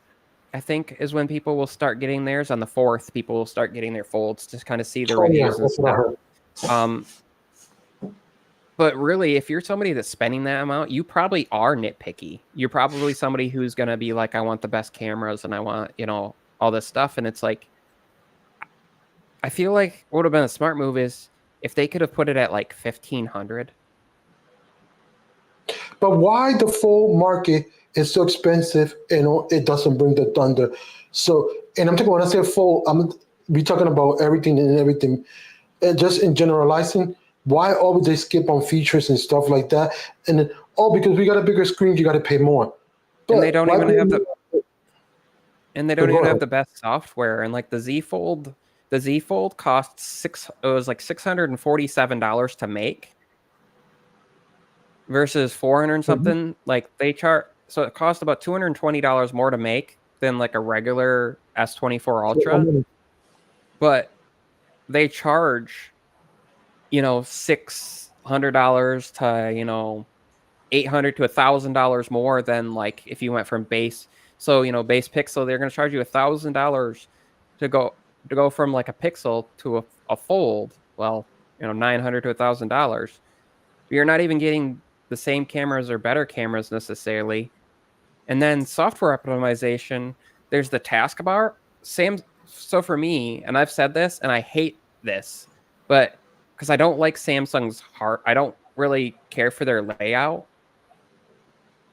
I think, is when people will start getting theirs. On the 4th, people will start getting their folds to kind of see the reviews and stuff. But really, if you're somebody that's spending that amount, you probably are nitpicky. You're probably somebody who's going to be like, I want the best cameras and I want, all this stuff. And it's like, I feel like what would have been a smart move is if they could have put it at like 1,500. But why the full market is so expensive and it doesn't bring the thunder? So, and I'm talking, when I say full, we're talking about everything and everything. And just in generalizing, why always they skip on features and stuff like that? And then, because we got a bigger screen, you got to pay more. But and they don't even have the best software. And like the Z Fold costs $647 to make versus 400 and something. Like they charge, so it costs about $220 more to make than like a regular S24 Ultra, but they charge $600 to $800 to $1,000 more than like if you went from base. So base Pixel, they're going to charge you $1,000 to go from like a Pixel to a Fold. Well, $900 to $1,000. You're not even getting the same cameras or better cameras necessarily. And then software optimization, there's the taskbar. So for me, and I've said this, and I hate this, but because I don't like Samsung's heart, I don't really care for their layout,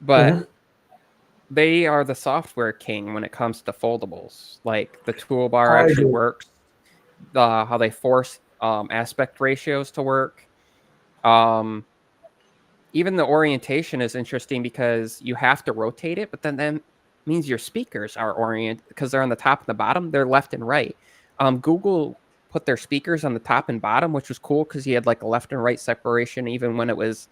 but they are the software king when it comes to foldables. Like the toolbar actually works, how they force aspect ratios to work. Even the orientation is interesting because you have to rotate it, but then means your speakers are oriented because they're on the top and the bottom. They're left and right. Google put their speakers on the top and bottom, which was cool because you had like a left and right separation even when it was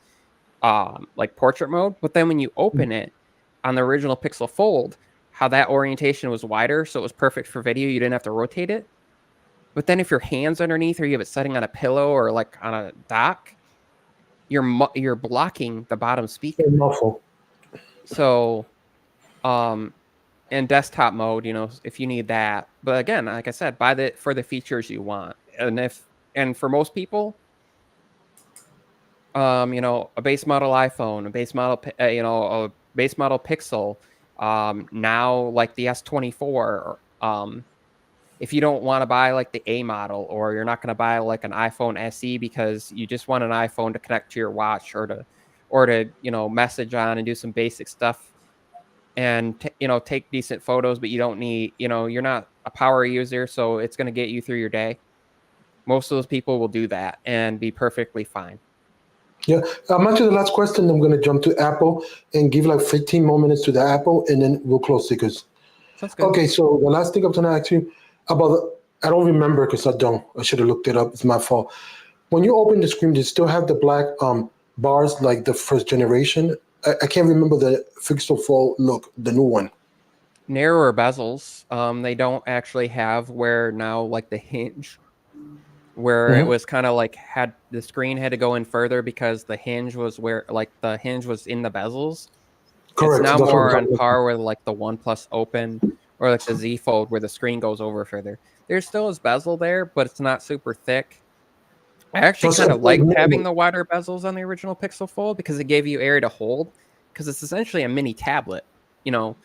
like portrait mode. But then when you open it on the original Pixel Fold, how that orientation was wider, so it was perfect for video. You didn't have to rotate it. But then if your hand's underneath or you have it setting on a pillow or like on a dock, you're blocking the bottom speaker. Very muffled. So, in desktop mode, you know, if you need that. But again, like I said, for the features you want. And for most people, you know, a base model iPhone, a base model, you know, a base model Pixel, now like the S24, if you don't want to buy like the A model, or you're not going to buy like an iPhone SE because you just want an iPhone to connect to your watch or to you know, message on and do some basic stuff and you know, take decent photos, but you don't need, you know, you're not a power user, so it's going to get you through your day. Most of those people will do that and be perfectly fine. Yeah, I'm on to the last question. I'm going to jump to Apple and give like 15 more minutes to the Apple, and then we'll close stickers. Sounds good. Okay, so the last thing I'm going to ask you about, I don't remember because I should have looked it up. It's my fault. When you open the screen, do you still have the black bars like the first generation? I can't remember the Pixel Fold look, the new one. Narrower bezels. They don't actually have where now like the hinge, where it was kind of like the screen had to go in further because the hinge was where like the hinge was in the bezels. Correct. It's now That's what more I'm on talking par with like the OnePlus Open or like the Z Fold where the screen goes over further. There still is bezel there, but it's not super thick. I actually That's kind a of liked big having number. the wider bezels on the original Pixel Fold because it gave you area to hold, because it's essentially a mini tablet. You know,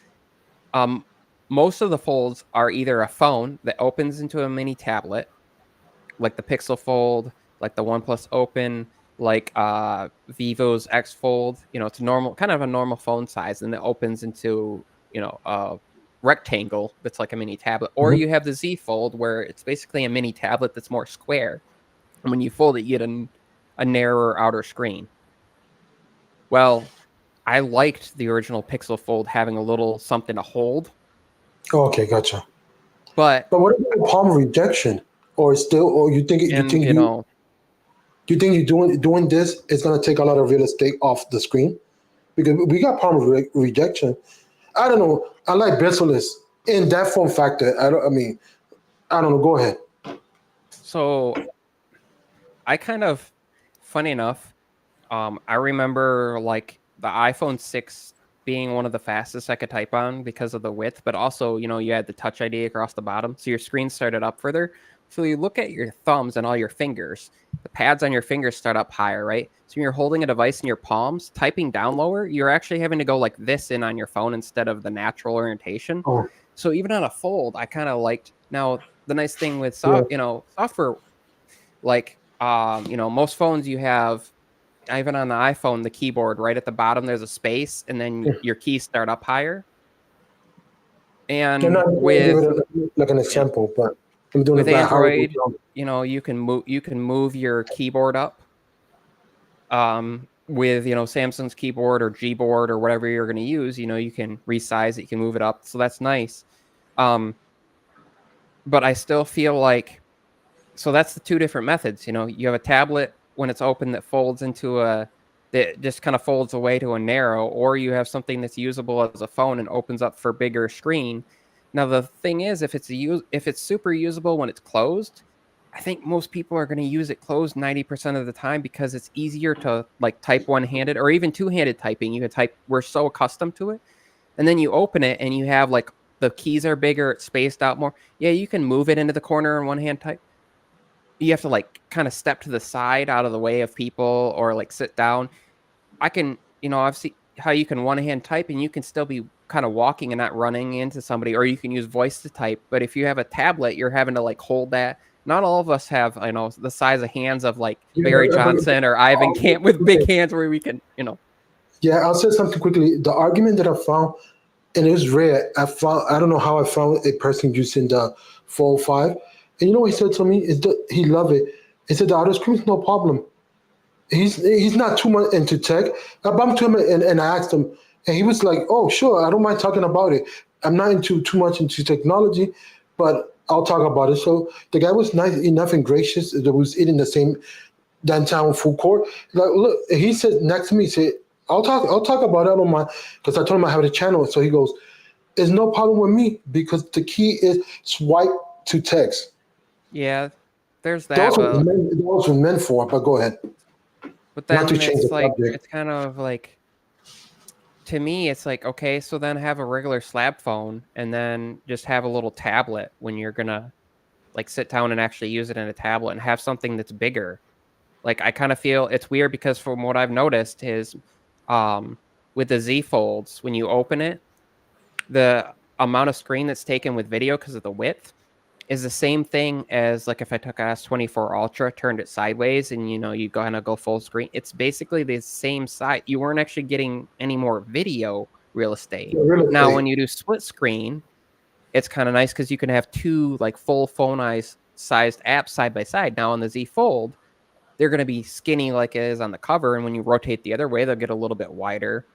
most of the folds are either a phone that opens into a mini tablet, like the Pixel Fold, like the OnePlus Open, like Vivo's X Fold. You know, it's kind of a normal phone size, and it opens into, you know, a rectangle that's like a mini tablet. Or you have the Z Fold, where it's basically a mini tablet that's more square. And when you fold it, you get a narrower outer screen. Well, I liked the original Pixel Fold having a little something to hold. Oh, okay, gotcha. But what about palm rejection? Or still, or you think you think you doing this is gonna take a lot of real estate off the screen? Because we got palm rejection. I don't know. I like bezel-less in that form factor. I don't know. Go ahead. So I kind of, funny enough, I remember like the iPhone 6 being one of the fastest I could type on because of the width, but also, you know, you had the Touch ID across the bottom, so your screen started up further. So you look at your thumbs and all your fingers, the pads on your fingers start up higher, right? So when you're holding a device in your palms, typing down lower, you're actually having to go like this in on your phone instead of the natural orientation. Oh, So even on a fold, I kind of liked. Now the nice thing with yeah. software, like you know, most phones you have, even on the iPhone, the keyboard right at the bottom, there's a space, and then your keys start up higher. And They're not with give it like an example, but I'm doing with it by how it Android, goes. you know, you can move your keyboard up. With, you know, Samsung's keyboard or Gboard or whatever you're going to use, you know, you can resize it, you can move it up, so that's nice. But I still feel like, so that's the two different methods. You know, you have a tablet when it's open that folds into that just kind of folds away to a narrow, or you have something that's usable as a phone and opens up for bigger screen. Now the thing is, if it's super usable when it's closed, I think most people are going to use it closed 90% of the time because it's easier to like type one-handed or even two-handed typing. You can type, we're so accustomed to it. And then you open it and you have like the keys are bigger, it's spaced out more. Yeah, you can move it into the corner and one-hand type. You have to like kind of step to the side out of the way of people or like sit down. I can, you know, I've seen how you can one-hand type and you can still be kind of walking and not running into somebody, or you can use voice to type. But if you have a tablet, you're having to like hold that. Not all of us have, you know, the size of hands of like Barry Johnson or Ivan Camp with big hands where we can, you know. Yeah, I'll say something quickly. The argument that I found, and it was rare, I don't know how I found a person using the Fold 5. And you know what he said to me? He loved it. He said the outer screen is no problem. He's not too much into tech. I bumped to him and I asked him, and he was like, "Oh, sure, I don't mind talking about it. I'm not too much into technology, but I'll talk about it." So the guy was nice enough and gracious. That was eating the same downtown food court. Like, look, he said next to me, he said, I'll talk about it. I don't mind, because I told him I have a channel. So he goes, It's no problem with me because the key is swipe to text. Yeah, there's that, Those were meant for. But go ahead. but Not to then change the it's like subject. it's kind of like to me it's like okay, so then have a regular slab phone and then just have a little tablet when you're gonna like sit down and actually use it in a tablet and have something that's bigger. Like I kind of feel it's weird because from what I've noticed is um with the Z Folds, when you open it, the amount of screen that's taken with video because of the width is the same thing as like if I took a S24 Ultra, turned it sideways, and you kind of go full screen. It's basically the same size. You weren't actually getting any more video real estate. Real Now, estate. when you do split screen, it's kind of nice because you can have two like full sized apps side by side. Now on the Z Fold, they're going to be skinny like it is on the cover, and when you rotate the other way, they'll get a little bit wider.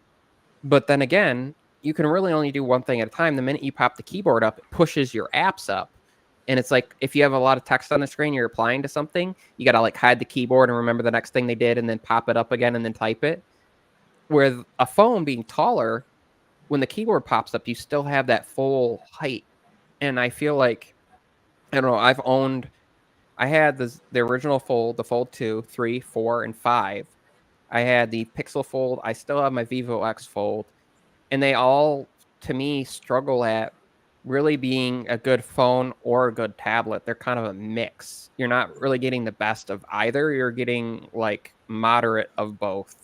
But then again, you can really only do one thing at a time. The minute you pop the keyboard up, it pushes your apps up. And it's like if you have a lot of text on the screen, you're applying to something, you got to like hide the keyboard and remember the next thing they did and then pop it up again and then type it. With a phone being taller, when the keyboard pops up, you still have that full height. And I feel like, I don't know, I had the original Fold, the Fold 2, 3, 4, and 5. I had the Pixel Fold. I still have my Vivo X Fold. And they all, to me, struggle at really being a good phone or a good tablet. They're kind of a mix. You're not really getting the best of either. You're getting like moderate of both.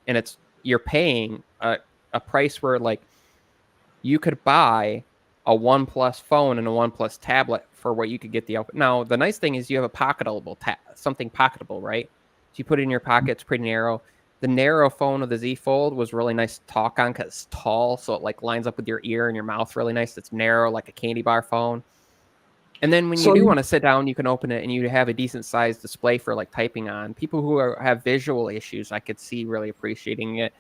And you're paying a price where like you could buy a OnePlus phone and a OnePlus tablet for what you could get the output. Now, the nice thing is you have a pocketable something pocketable, right? So you put it in your pocket, it's pretty narrow. The narrow phone of the Z Fold was really nice to talk on because it's tall, so it like lines up with your ear and your mouth really nice. It's narrow like a candy bar phone. And then when you do want to sit down, you can open it and you have a decent sized display for like typing on. People who have visual issues, I could see really appreciating it,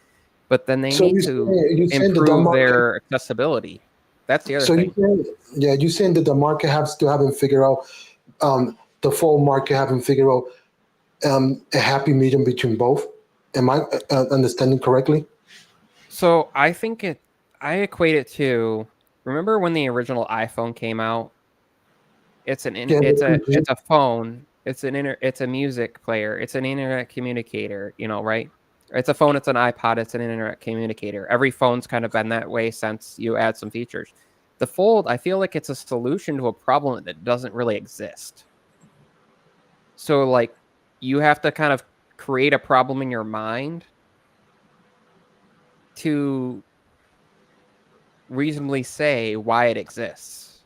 but then they need to improve their accessibility. That's the other thing. You saying that the market still haven't figured out, the full market haven't figured out a happy medium between both. Am I understanding correctly? So I equate it to, remember when the original iPhone came out? It's a phone. It's a music player. It's an internet communicator, right? It's a phone, it's an iPod, it's an internet communicator. Every phone's kind of been that way since you add some features. The Fold, I feel like it's a solution to a problem that doesn't really exist. So like you have to kind of create a problem in your mind to reasonably say why it exists.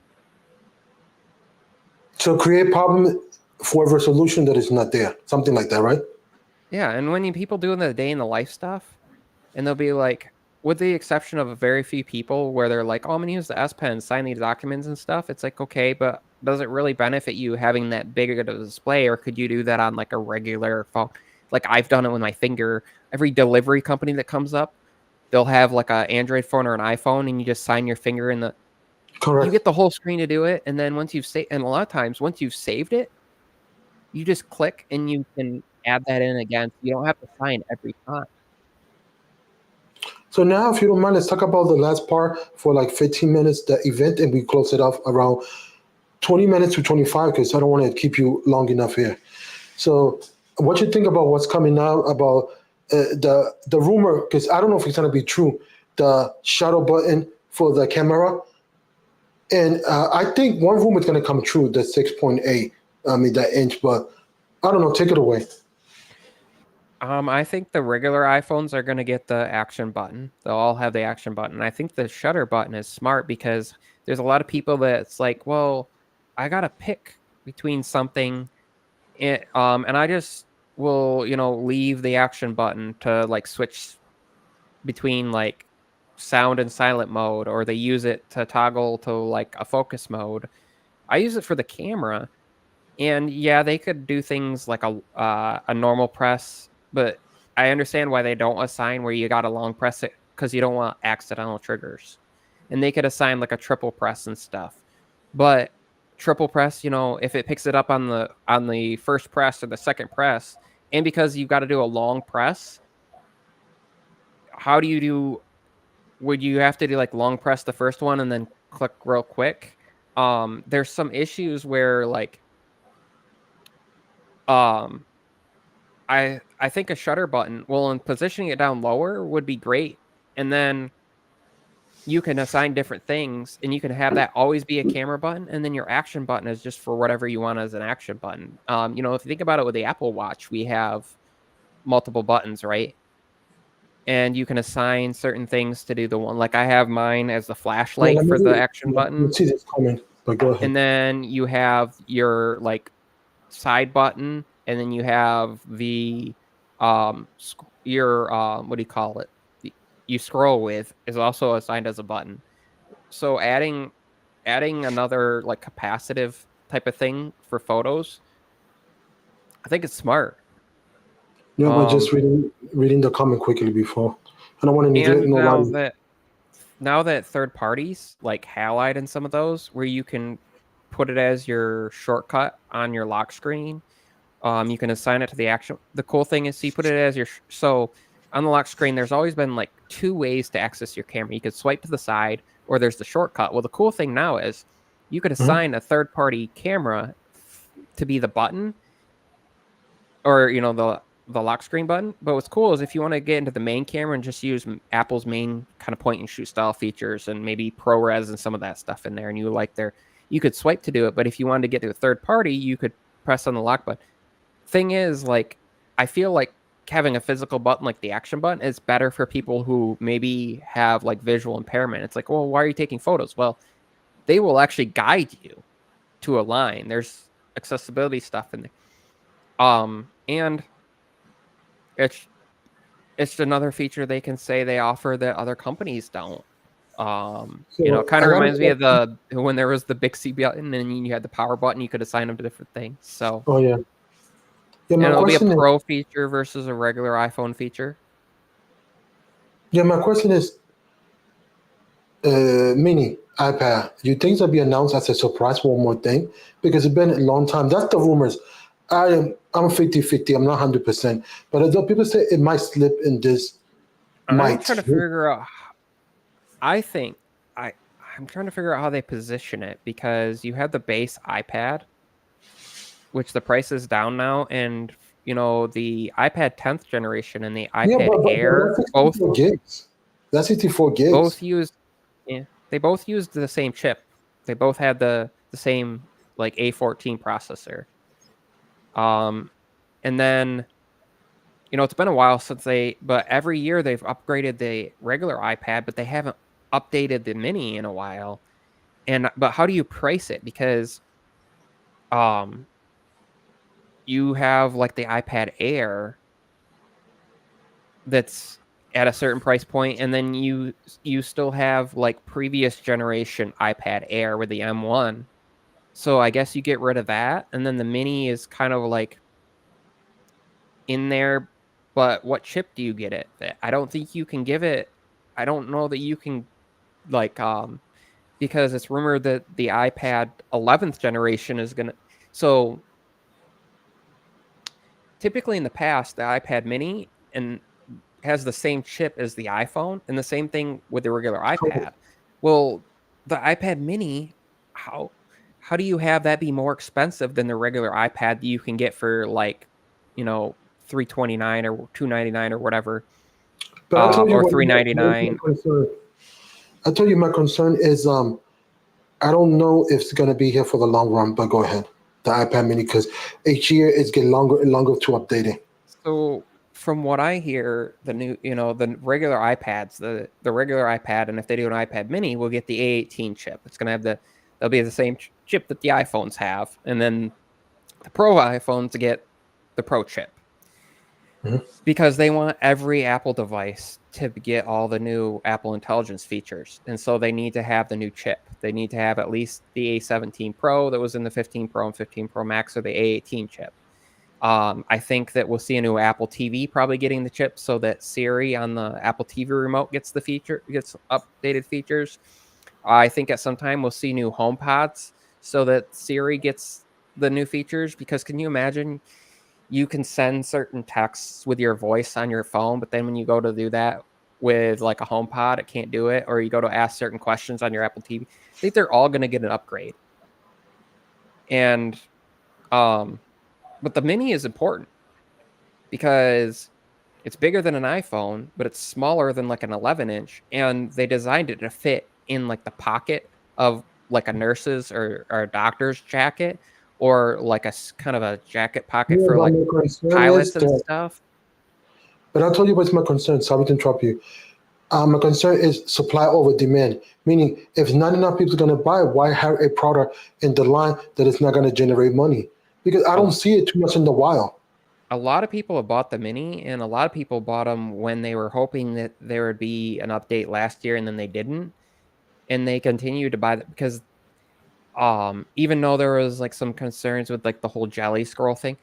So create problem for a solution that is not there. Something like that, right? Yeah, and when people doing the day in the life stuff, and they'll be like, with the exception of a very few people where they're like, oh, I'm going to use the S Pen, sign these documents and stuff. It's like, okay, but does it really benefit you having that big of a display, or could you do that on like a regular phone? Like I've done it with my finger. Every delivery company that comes up, they'll have like an Android phone or an iPhone, and you just sign your finger in the... Correct. You get the whole screen to do it, and then once you've saved, and a lot of times once you've saved it, you just click and you can add that in again. So you don't have to sign every time. So now, if you don't mind, let's talk about the last part for like 15 minutes, the event, and we close it off around 20 minutes to 25 because I don't want to keep you long enough here. So what you think about what's coming out about the rumor, because I don't know if it's going to be true, the shutter button for the camera. And I think one rumor is going to come true, the 6.8, that inch, but I don't know, take it away. I think the regular iPhones are going to get the action button. They'll all have the action button. I think the shutter button is smart because there's a lot of people that's like, well, I got to pick between something, and I just will, leave the action button to like switch between like sound and silent mode, or they use it to toggle to like a focus mode. I use it for the camera, and yeah, they could do things like a normal press, but I understand why they don't assign where you got to long press it, because you don't want accidental triggers. And they could assign like a triple press and stuff. But triple press, if it picks it up on the first press or the second press, and because you've got to do a long press, how do you do would you have to do like long press the first one and then click real quick? There's some issues where like um I think a shutter button, well, and positioning it down lower would be great. And then you can assign different things and you can have that always be a camera button, and then your action button is just for whatever you want as an action button. You know, if you think about it with the Apple Watch, we have multiple buttons, right? And you can assign certain things to do the one. Like I have mine as the Yeah, flashlight for the action let me button, see this comment, but go ahead. and then you have your like side button, and then you have the your what do you call it? You scroll with is also assigned as a button. So adding another like capacitive type of thing for photos, I think it's smart. Yeah, but just reading the comment quickly before. I don't want to neglect And nobody. now that third parties like Halide and some of those, where you can put it as your shortcut on your lock screen, you can assign it to the action. The cool thing is, so you put it as your so on the lock screen. There's always been like two ways to access your camera. You could swipe to the side, or there's the shortcut. Well, the cool thing now is you could assign a third party camera to be the button, or you know the lock screen button. But what's cool is if you want to get into the main camera and just use Apple's main kind of point and shoot style features and maybe ProRes and some of that stuff in there, and you like you could swipe to do it. But if you wanted to get to a third party, you could press on the lock button. Thing is, like, I feel like having a physical button like the action button is better for people who maybe have like visual impairment. It's like, well, why are you taking photos? Well, they will actually guide you to a line. There's accessibility stuff in there. And it's another feature they can say they offer that other companies don't. You know, kind of reminds me of when there was the Bixby button and you had the power button, you could assign them to different things. So Oh yeah. Yeah, and my it'll be a question is. pro feature versus a regular iPhone feature. Yeah, my question is. Mini iPad. You think that'll be announced as a surprise? One more thing, because it's been a long time. That's the rumors. I'm 50-50. I'm not 100%, but although people say it might slip in this, I'm might. trying to figure out. I think I'm trying to figure out how they position it, because you have the base iPad, which the price is down now, and you know the iPad 10th generation and the Yeah, iPad Air that's 64 gigs. That's 64 gigs. both used yeah, they both used the same chip. They both had the same like A14 processor. And then you know it's been a while since but every year they've upgraded the regular iPad, but they haven't updated the mini in a while. But how do you price it? Because you have like the iPad Air that's at a certain price point, and then you still have like previous generation iPad Air with the M1. So I guess you get rid of that, and then the mini is kind of like in there. But what chip do you get it? I don't think you can give it. I don't know that you can like because it's rumored that the iPad 11th generation is gonna. So typically in the past, the iPad mini and has the same chip as the iPhone, and the same thing with the regular iPad. Well, the iPad mini, how do you have that be more expensive than the regular iPad that you can get for like, you know, $329 or $299 or whatever, But I told you or what $399? my concern. I told you my concern is I don't know if it's gonna be here for the long run. But go ahead, the iPad Mini, because each year it's getting longer and longer to update it. So from what I hear, the new, you know, the regular iPads, the regular iPad, and if they do an iPad Mini, we'll get the A18 chip. It's gonna have they'll be the same chip that the iPhones have, and then the Pro iPhones get the Pro chip. Because they want every Apple device to get all the new Apple Intelligence features. And so they need to have the new chip. They need to have at least the A17 Pro that was in the 15 Pro and 15 Pro Max, or the A18 chip. I think that we'll see a new Apple TV probably getting the chip, so that Siri on the Apple TV remote gets updated features. I think at some time we'll see new HomePods so that Siri gets the new features, because can you imagine you can send certain texts with your voice on your phone, but then when you go to do that with like a HomePod, it can't do it, or you go to ask certain questions on your Apple TV. I think they're all going to get an upgrade. And but the mini is important because it's bigger than an iPhone, but it's smaller than like an 11-inch, and they designed it to fit in like the pocket of like a nurse's or a doctor's jacket, or like a kind of a jacket pocket Yeah, for but like my concern is pilots and that, stuff. but I'll tell you what's my concern. Sorry to interrupt you. My concern is supply over demand, meaning if not enough people are going to buy it, why have a product in the line that is not going to generate money? Because I A, don't see it too much in the wild. a lot of people have bought the mini, and a lot of people bought them when they were hoping that there would be an update last year, and then they didn't, and they continue to buy it because even though there was like some concerns with like the whole jelly scroll thing,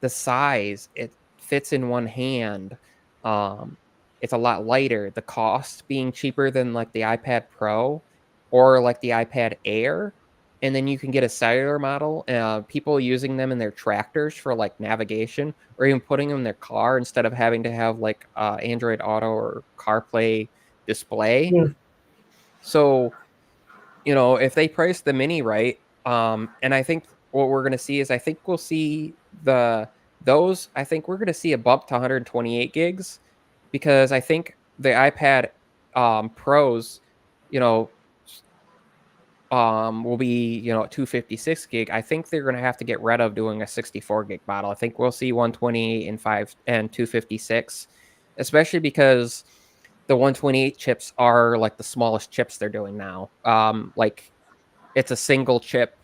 the size, it fits in one hand. um it's a lot lighter, the cost being cheaper than like the iPad Pro or like the iPad Air. And then you can get a cellular model, people using them in their tractors for like navigation, or even putting them in their car instead of having to have like Android Auto or CarPlay display. Yeah. So if they price the mini right, and I think what we're going to see is I think we'll see I think we're going to see a bump to 128 gigs, because I think the iPad Pros, you know, will be, 256 gig. I think they're going to have to get rid of doing a 64 gig model. I think we'll see 128 and 5 and 256, especially because the 128 chips are like the smallest chips they're doing now. Like it's a single chip.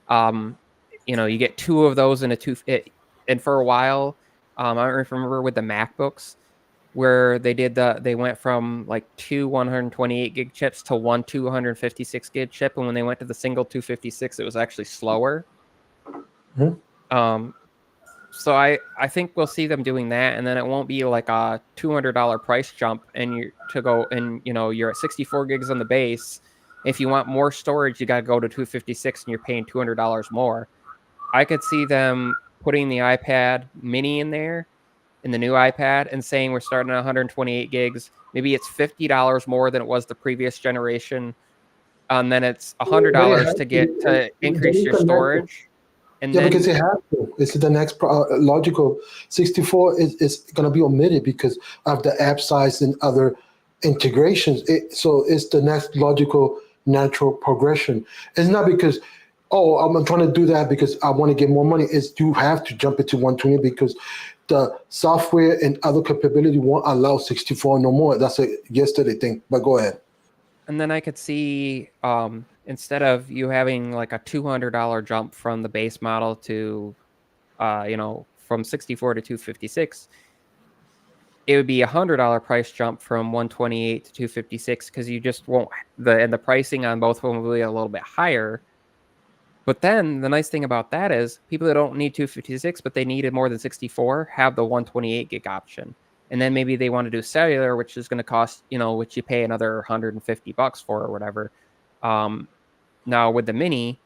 Um, you get two of those in a and for a while, I remember with the MacBooks where they went from like two 128 gig chips to one 256 gig chip, and when they went to the single 256, it was actually slower. Mhm. Um, so I think we'll see them doing that, and then it won't be like a $200 price jump, and you're at 64 gigs on the base. If you want more storage, you got to go to 256, and you're paying $200 more. I could see them putting the iPad mini in there, in the new iPad, and saying we're starting at 128 gigs. Maybe it's $50 more than it was the previous generation, and then it's But it $100 has to to. get to They increase need your connected. storage, and Yeah, because then it has to. It's the next logical. 64 is going to be omitted because of the app size and other integrations. So it's the next logical, natural progression. It's not because, oh, I'm trying to do that because I want to get more money. It's you have to jump into 120 because the software and other capability won't allow 64 no more. That's a yesterday thing. But go ahead. I could see, instead of you having like a $200 jump from the base model to from 64 to 256, it would be $100 price jump from 128 to 256, because you just won't the pricing on both of them will be a little bit higher. But then the nice thing about that is people that don't need 256 but they needed more than 64 have the 128 gig option. And then maybe they want to do cellular, which is going to cost, which you pay another 150 bucks for or whatever. Um, Now with the mini,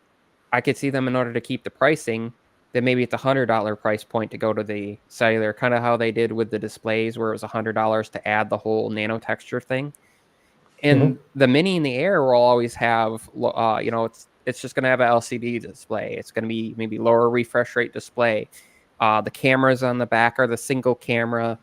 I could see them, in order to keep the pricing, then maybe it's $100 price point to go to the cellular, kind of how they did with the displays, where it was $100 to add the whole nano texture thing. And Mhm. the mini and the Air will always have, it's just going to have an LCD display. It's going to be maybe lower refresh rate display. The cameras on the back are the single camera.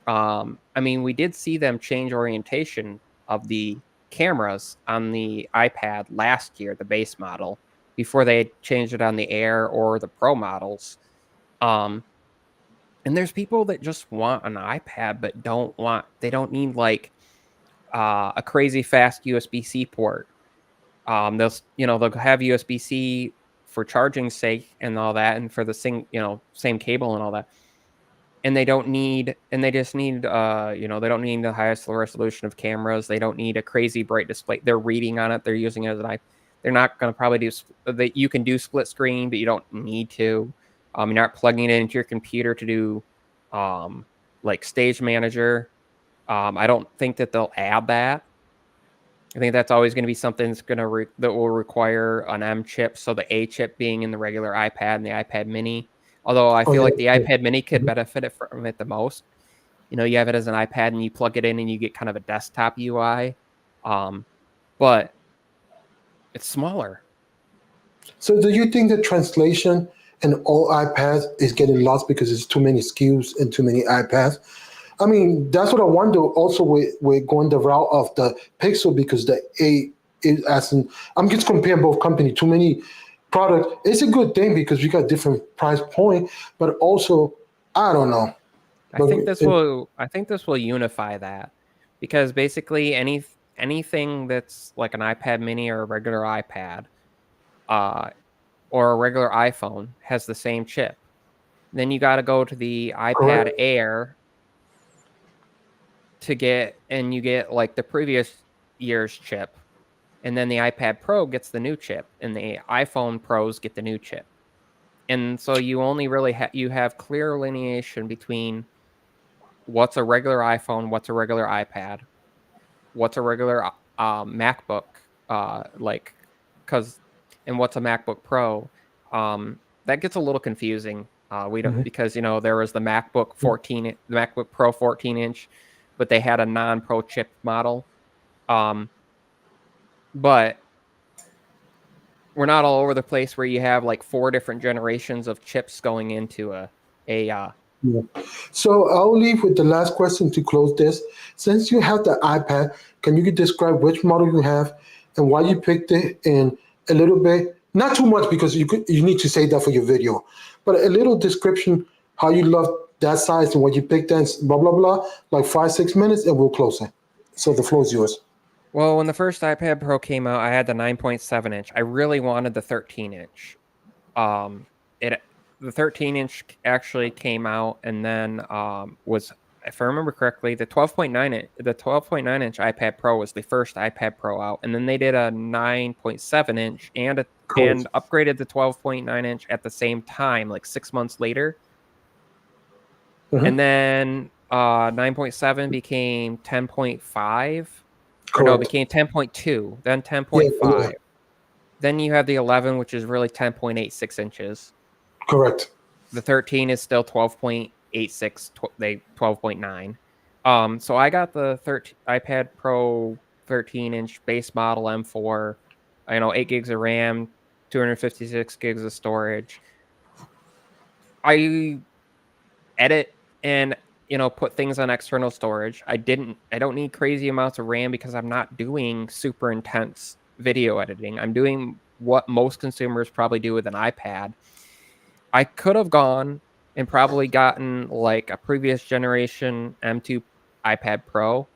I mean, we did see them change orientation of the cameras on the iPad last year, the base model, before they changed it on the Air or the Pro models. Um, and there's people that just want an iPad, but they don't need like a crazy fast USB-C port. They'll have USB-C for charging sake and all that, and for the same cable and all that. And they just need, they don't need the highest resolution of cameras. They don't need a crazy bright display. They're reading on it. They're using it as an iPad. They're not going to probably do that. You can do split screen, but you don't need to. You're not plugging it into your computer to do, like Stage Manager. I don't think that they'll add that. I think that's always going to be something that will require an M chip. So the A chip being in the regular iPad and the iPad Mini. Although I Oh feel yeah. like the Yeah. iPad Mini could Mhm. benefit from it the most. You know, you have it as an iPad and you plug it in and you get kind of a desktop UI. But it's smaller. So do you think the translation in all iPads is getting lost because there's too many SKUs and too many iPads? I mean, that's what I wonder also with going the route of the Pixel because the A is as in, I'm just comparing both company, too many product. It's a good thing because we got different price point, but also I don't know. I But think this will unify that, because basically anything that's like an iPad mini or a regular iPad or a regular iPhone has the same chip. Then you got to go to the iPad correct. Air and you get like the previous year's chip, and then the iPad Pro gets the new chip, and the iPhone Pros get the new chip. And so you only really you have clear lineation between what's a regular iPhone, what's a regular iPad, what's a regular MacBook, like, and what's a MacBook Pro. That gets a little confusing. We don't, Mhm. because there was the MacBook 14, the MacBook Pro 14-inch, but they had a non-Pro chip model. But we're not all over the place where you have like 4 different generations of chips going into a Yeah. So I'll leave with the last question to close this. Since you have the iPad, can you describe which model you have and why you picked it in a little bit? Not too much because you need to say that for your video, but a little description how you love that size and what you picked and blah blah blah, like 5 6 minutes, and we'll close it. So the floor is yours. Well, when the first iPad Pro came out, I had the 9.7-inch. I really wanted the 13-inch. It The 13-inch actually came out, and then was, if I remember correctly, the 12.9-inch iPad Pro was the first iPad Pro out, and then they did a 9.7-inch and Correct. upgraded the 12.9-inch at the same time, like 6 months later. And Mhm. then 9.7 became 10.5. Or no, it Correct. became 10.2, then Yeah, yeah. 10.5. Then you have the 11, which is really 10.86 inches. Correct. The 13 is still 12.86, 12.9. So I got the iPad Pro 13-inch base model M4, 8 gigs of RAM, 256 gigs of storage. I edit and put things on external storage. I don't need crazy amounts of RAM because I'm not doing super intense video editing. I'm doing what most consumers probably do with an iPad. I could have gone and probably gotten like a previous generation M2 iPad Pro,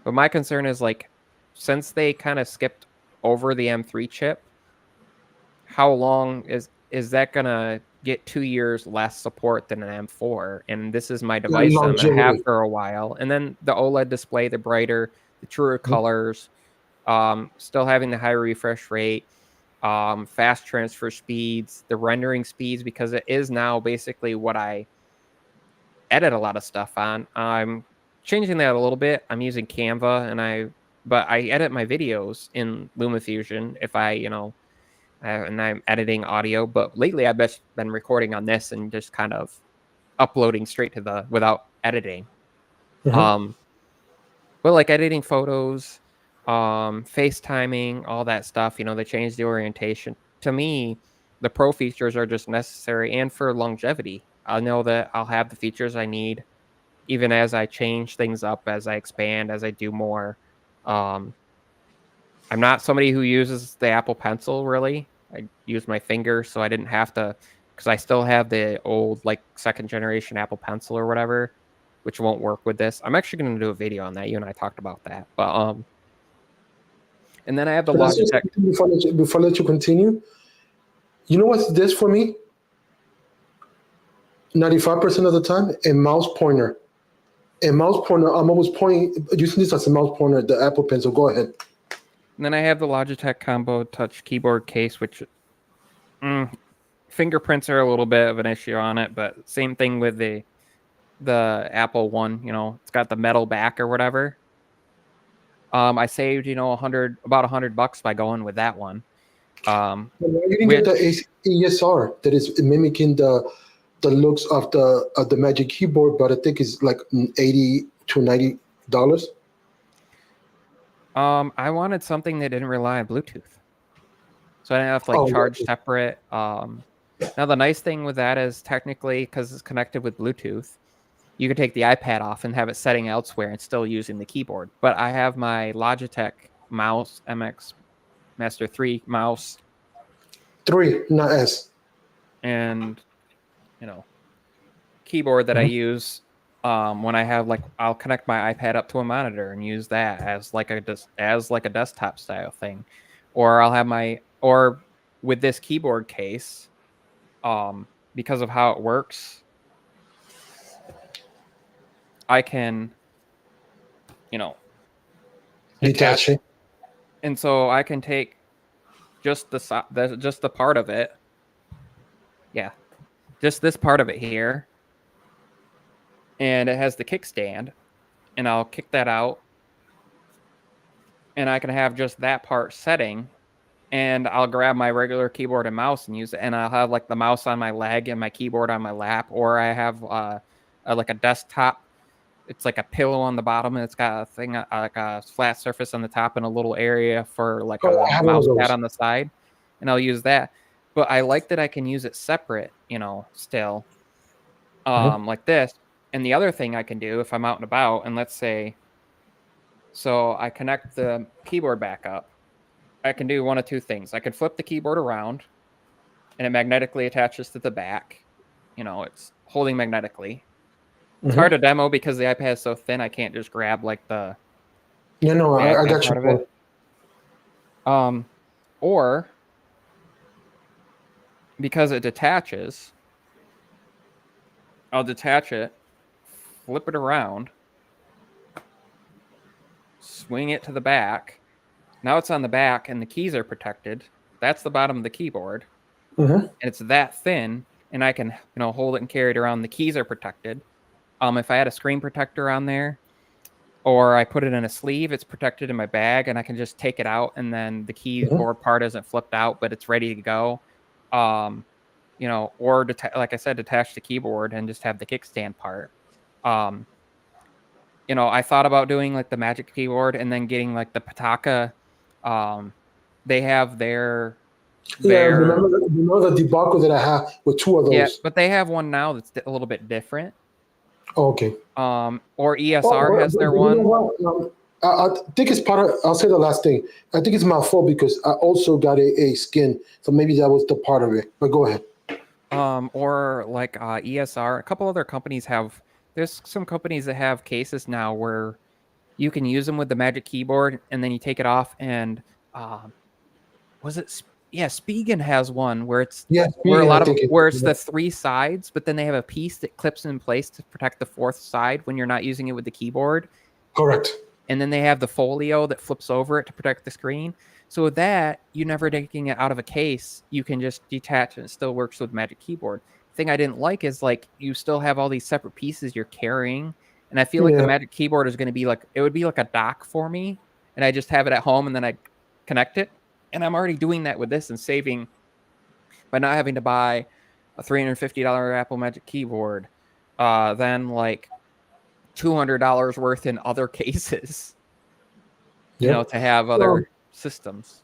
but my concern is, like, since they kind of skipped over the M3 chip, how long is that gonna get 2 years less support than an M4? And this is my device that I'm gonna have Longevity. for a while. And then the OLED display, the brighter, the truer colors, still having the high refresh rate, fast transfer speeds, the rendering speeds, because it is now basically what I edit a lot of stuff on. I'm changing that a little bit. I'm using Canva, but I edit my videos in LumaFusion if and I'm editing audio. But lately, I've just been recording on this and just kind of uploading straight to without editing. Mhm. Um, but like editing photos, FaceTiming, all that stuff, they changed the orientation. To me, the pro features are just necessary, and for longevity, I know that I'll have the features I need even as I change things up, as I expand, as I do more. Um, I'm not somebody who uses the Apple Pencil really. I use my finger, so I didn't have to, because I still have the old, like, second generation Apple Pencil or whatever, which won't work with this. I'm actually going to do a video on that. You and I talked about that, but and then I have the Can I say Logitech. something before I let you continue? You know what's this for me? 95% of the time, a mouse pointer. A mouse pointer, I'm always pointing, using this as a mouse pointer, the Apple Pencil. Go ahead. And then I have the Logitech Combo Touch keyboard case, which fingerprints are a little bit of an issue on it, but same thing with the Apple one. It's got the metal back or whatever. I saved about $100 by going with that one. Why you didn't get the Which ESR that is mimicking the the looks of the Magic Keyboard, but I think it's like $80 to $90. I wanted something that didn't rely on Bluetooth, so I didn't have to like Oh, charge separate. Now the nice thing with that is technically because it's connected with Bluetooth, you can take the iPad off and have it setting elsewhere and still using the keyboard. But I have my Logitech mouse, MX Master 3 mouse, 3, not S. and keyboard that I use when I have like I'll connect my iPad up to a monitor and use that as like a desktop style thing, or I'll have or with this keyboard case, because of how it works, I can detach, Detaching. and so I can take just the part of it, just this part of it here, and it has the kickstand, and I'll kick that out, and I can have just that part setting, and I'll grab my regular keyboard and mouse and use it, and I'll have like the mouse on my leg and my keyboard on my lap, or I have like a desktop. It's like a pillow on the bottom, and it's got a thing like a flat surface on the top and a little area for like Oh, I a have one of mouse pad those. on the side, and I'll use that. But I like that I can use it separate, still, like this. And the other thing I can do if I'm out and about, and let's say, so I connect the keyboard back up, I can do one of two things. I can flip the keyboard around, and it magnetically attaches to the back. It's holding magnetically. It's hard to demo because the iPad is so thin. I can't just grab like the I got part you. of it. Or because it detaches, I'll detach it, flip it around, swing it to the back. Now it's on the back and the keys are protected. That's the bottom of the keyboard. And it's that thin, and I can hold it and carry it around. The keys are protected. If I had a screen protector on there, or I put it in a sleeve, it's protected in my bag, and I can just take it out, and then the keyboard part isn't flipped out, but it's ready to go. Or like I said, detach the keyboard and just have the kickstand part. I thought about doing like the Magic Keyboard and then getting like the Pitaka. They have their Remember the debacle that I have with 2 of those. Yeah, but they have one now that's a little bit different. Oh, okay. Or ESR has their one. I think it's part of. I'll say the last thing. I think it's my fault because I also got a skin, so maybe that was the part of it. But go ahead. Or like ESR. A couple other companies have. There's some companies that have cases now where you can use them with the Magic Keyboard, and then you take it off. And was it? Yeah, Spigen has one where it's where it's the 3 sides, but then they have a piece that clips in place to protect the 4th side when you're not using it with the keyboard. Correct. And then they have the folio that flips over it to protect the screen. So with that, you're never taking it out of a case. You can just detach and it still works with Magic Keyboard. The thing I didn't like is like you still have all these separate pieces you're carrying. And I feel like the Magic Keyboard is going to be like, it would be like a dock for me. And I just have it at home and then I connect it. And I'm already doing that with this and saving by not having to buy a $350 Apple Magic Keyboard, then like $200 worth in other cases, to have other systems.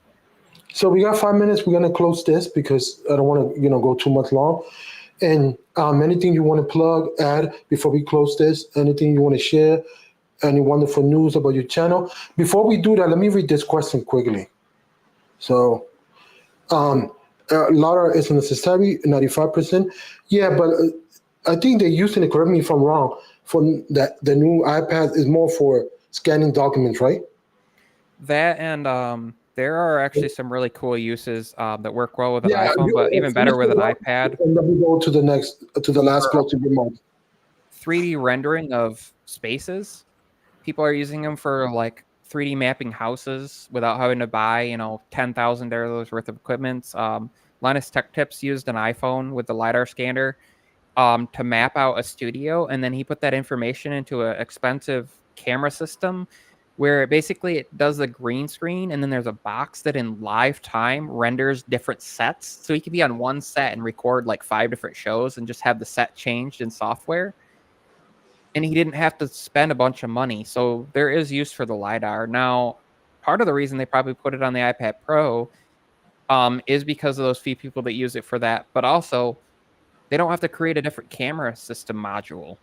So we got 5 minutes. We're gonna close this because I don't want to, go too much long. And anything you want to plug, add before we close this? Anything you want to share? Any wonderful news about your channel? Before we do that, let me read this question quickly. So, Lara is necessary, 95%. Yeah, but I think they're using it, correct me if I'm wrong, for that the new iPad is more for scanning documents, right? That and there are actually some really cool uses that work well with an iPhone, but even better with an iPad. And let me go to the last closing remark. 3D rendering of spaces. People are using them for like 3D mapping houses without having to buy, $10,000 worth of equipment. Linus Tech Tips used an iPhone with the LiDAR scanner to map out a studio, and then he put that information into an expensive camera system where basically it does the green screen, and then there's a box that in live time renders different sets. So you could be on one set and record like 5 different shows and just have the set changed in software. And he didn't have to spend a bunch of money. So there is use for the LiDAR. Now, part of the reason they probably put it on the iPad Pro is because of those few people that use it for that. But also, they don't have to create a different camera system module.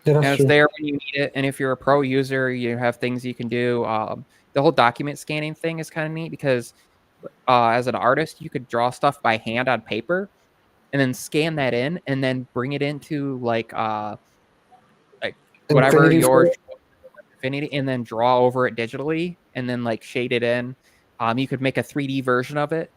Yeah, And that's it's true. there when you need it. And if you're a pro user, you have things you can do. The whole document scanning thing is kind of neat because as an artist, you could draw stuff by hand on paper and then scan that in and then bring it into like whatever Infinity your Four. Infinity, and then draw over it digitally and then like shade it in. You could make a 3D version of it.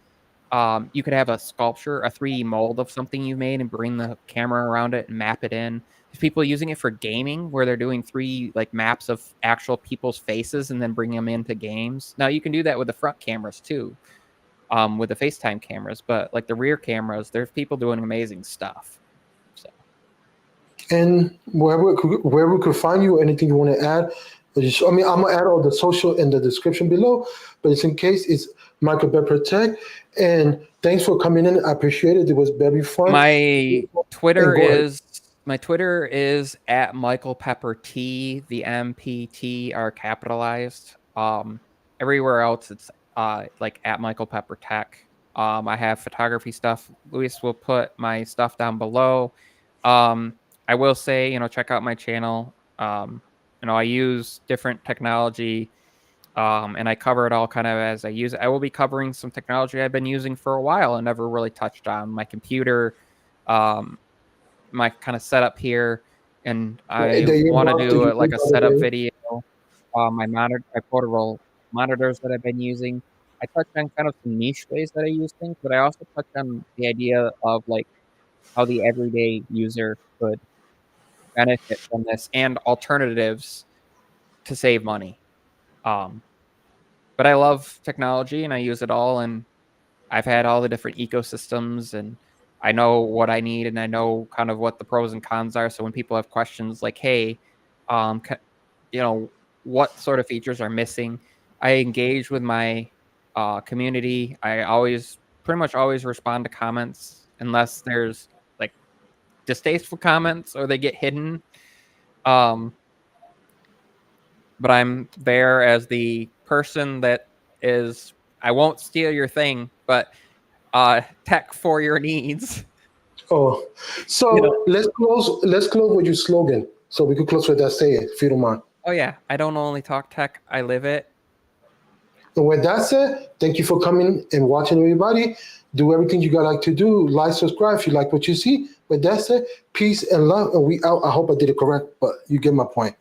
You could have a sculpture, a 3D mold of something you made and bring the camera around it and map it in. There's people using it for gaming where they're doing 3 like maps of actual people's faces and then bring them into games. Now you can do that with the front cameras too, with the FaceTime cameras, but like the rear cameras, there's people doing amazing stuff. So And where we could find you, anything you want to add? I mean, I'm gonna add all the social in the description below, but it's in case it's Michael Pepper Tech. And thanks for coming in. I appreciate it. It was very fun. my Twitter And go ahead. is at Michael Pepper T. The MPT are capitalized. Everywhere else it's like at Michael Pepper Tech. I have photography stuff. Luis will put my stuff down below. I will say, check out my channel. I use different technology, and I cover it all kind of as I use it. I will be covering some technology I've been using for a while and never really touched on. My computer, my kind of setup here, and I That you want to want to do use like a the other setup day. video. My portable monitors that I've been using. I touched on kind of some niche ways that I use things, but I also touched on the idea of like how the everyday user could benefit from this and alternatives to save money. But I love technology and I use it all, and I've had all the different ecosystems, and I know what I need and I know kind of what the pros and cons are. So when people have questions like, hey, um, what sort of features are missing, I engage with my community. I pretty much always respond to comments unless there's like distasteful comments or they get hidden. But I'm there as the person that is, I won't steal your thing, but tech for your needs. Oh, so let's close with your slogan. So we could close with that saying, if you don't mind. Oh yeah, I don't only talk tech, I live it. And with that said, thank you for coming and watching, everybody. Do everything you gotta like to do. Like, subscribe if you like what you see. With that said, peace and love, and we out. I hope I did it correct, but you get my point.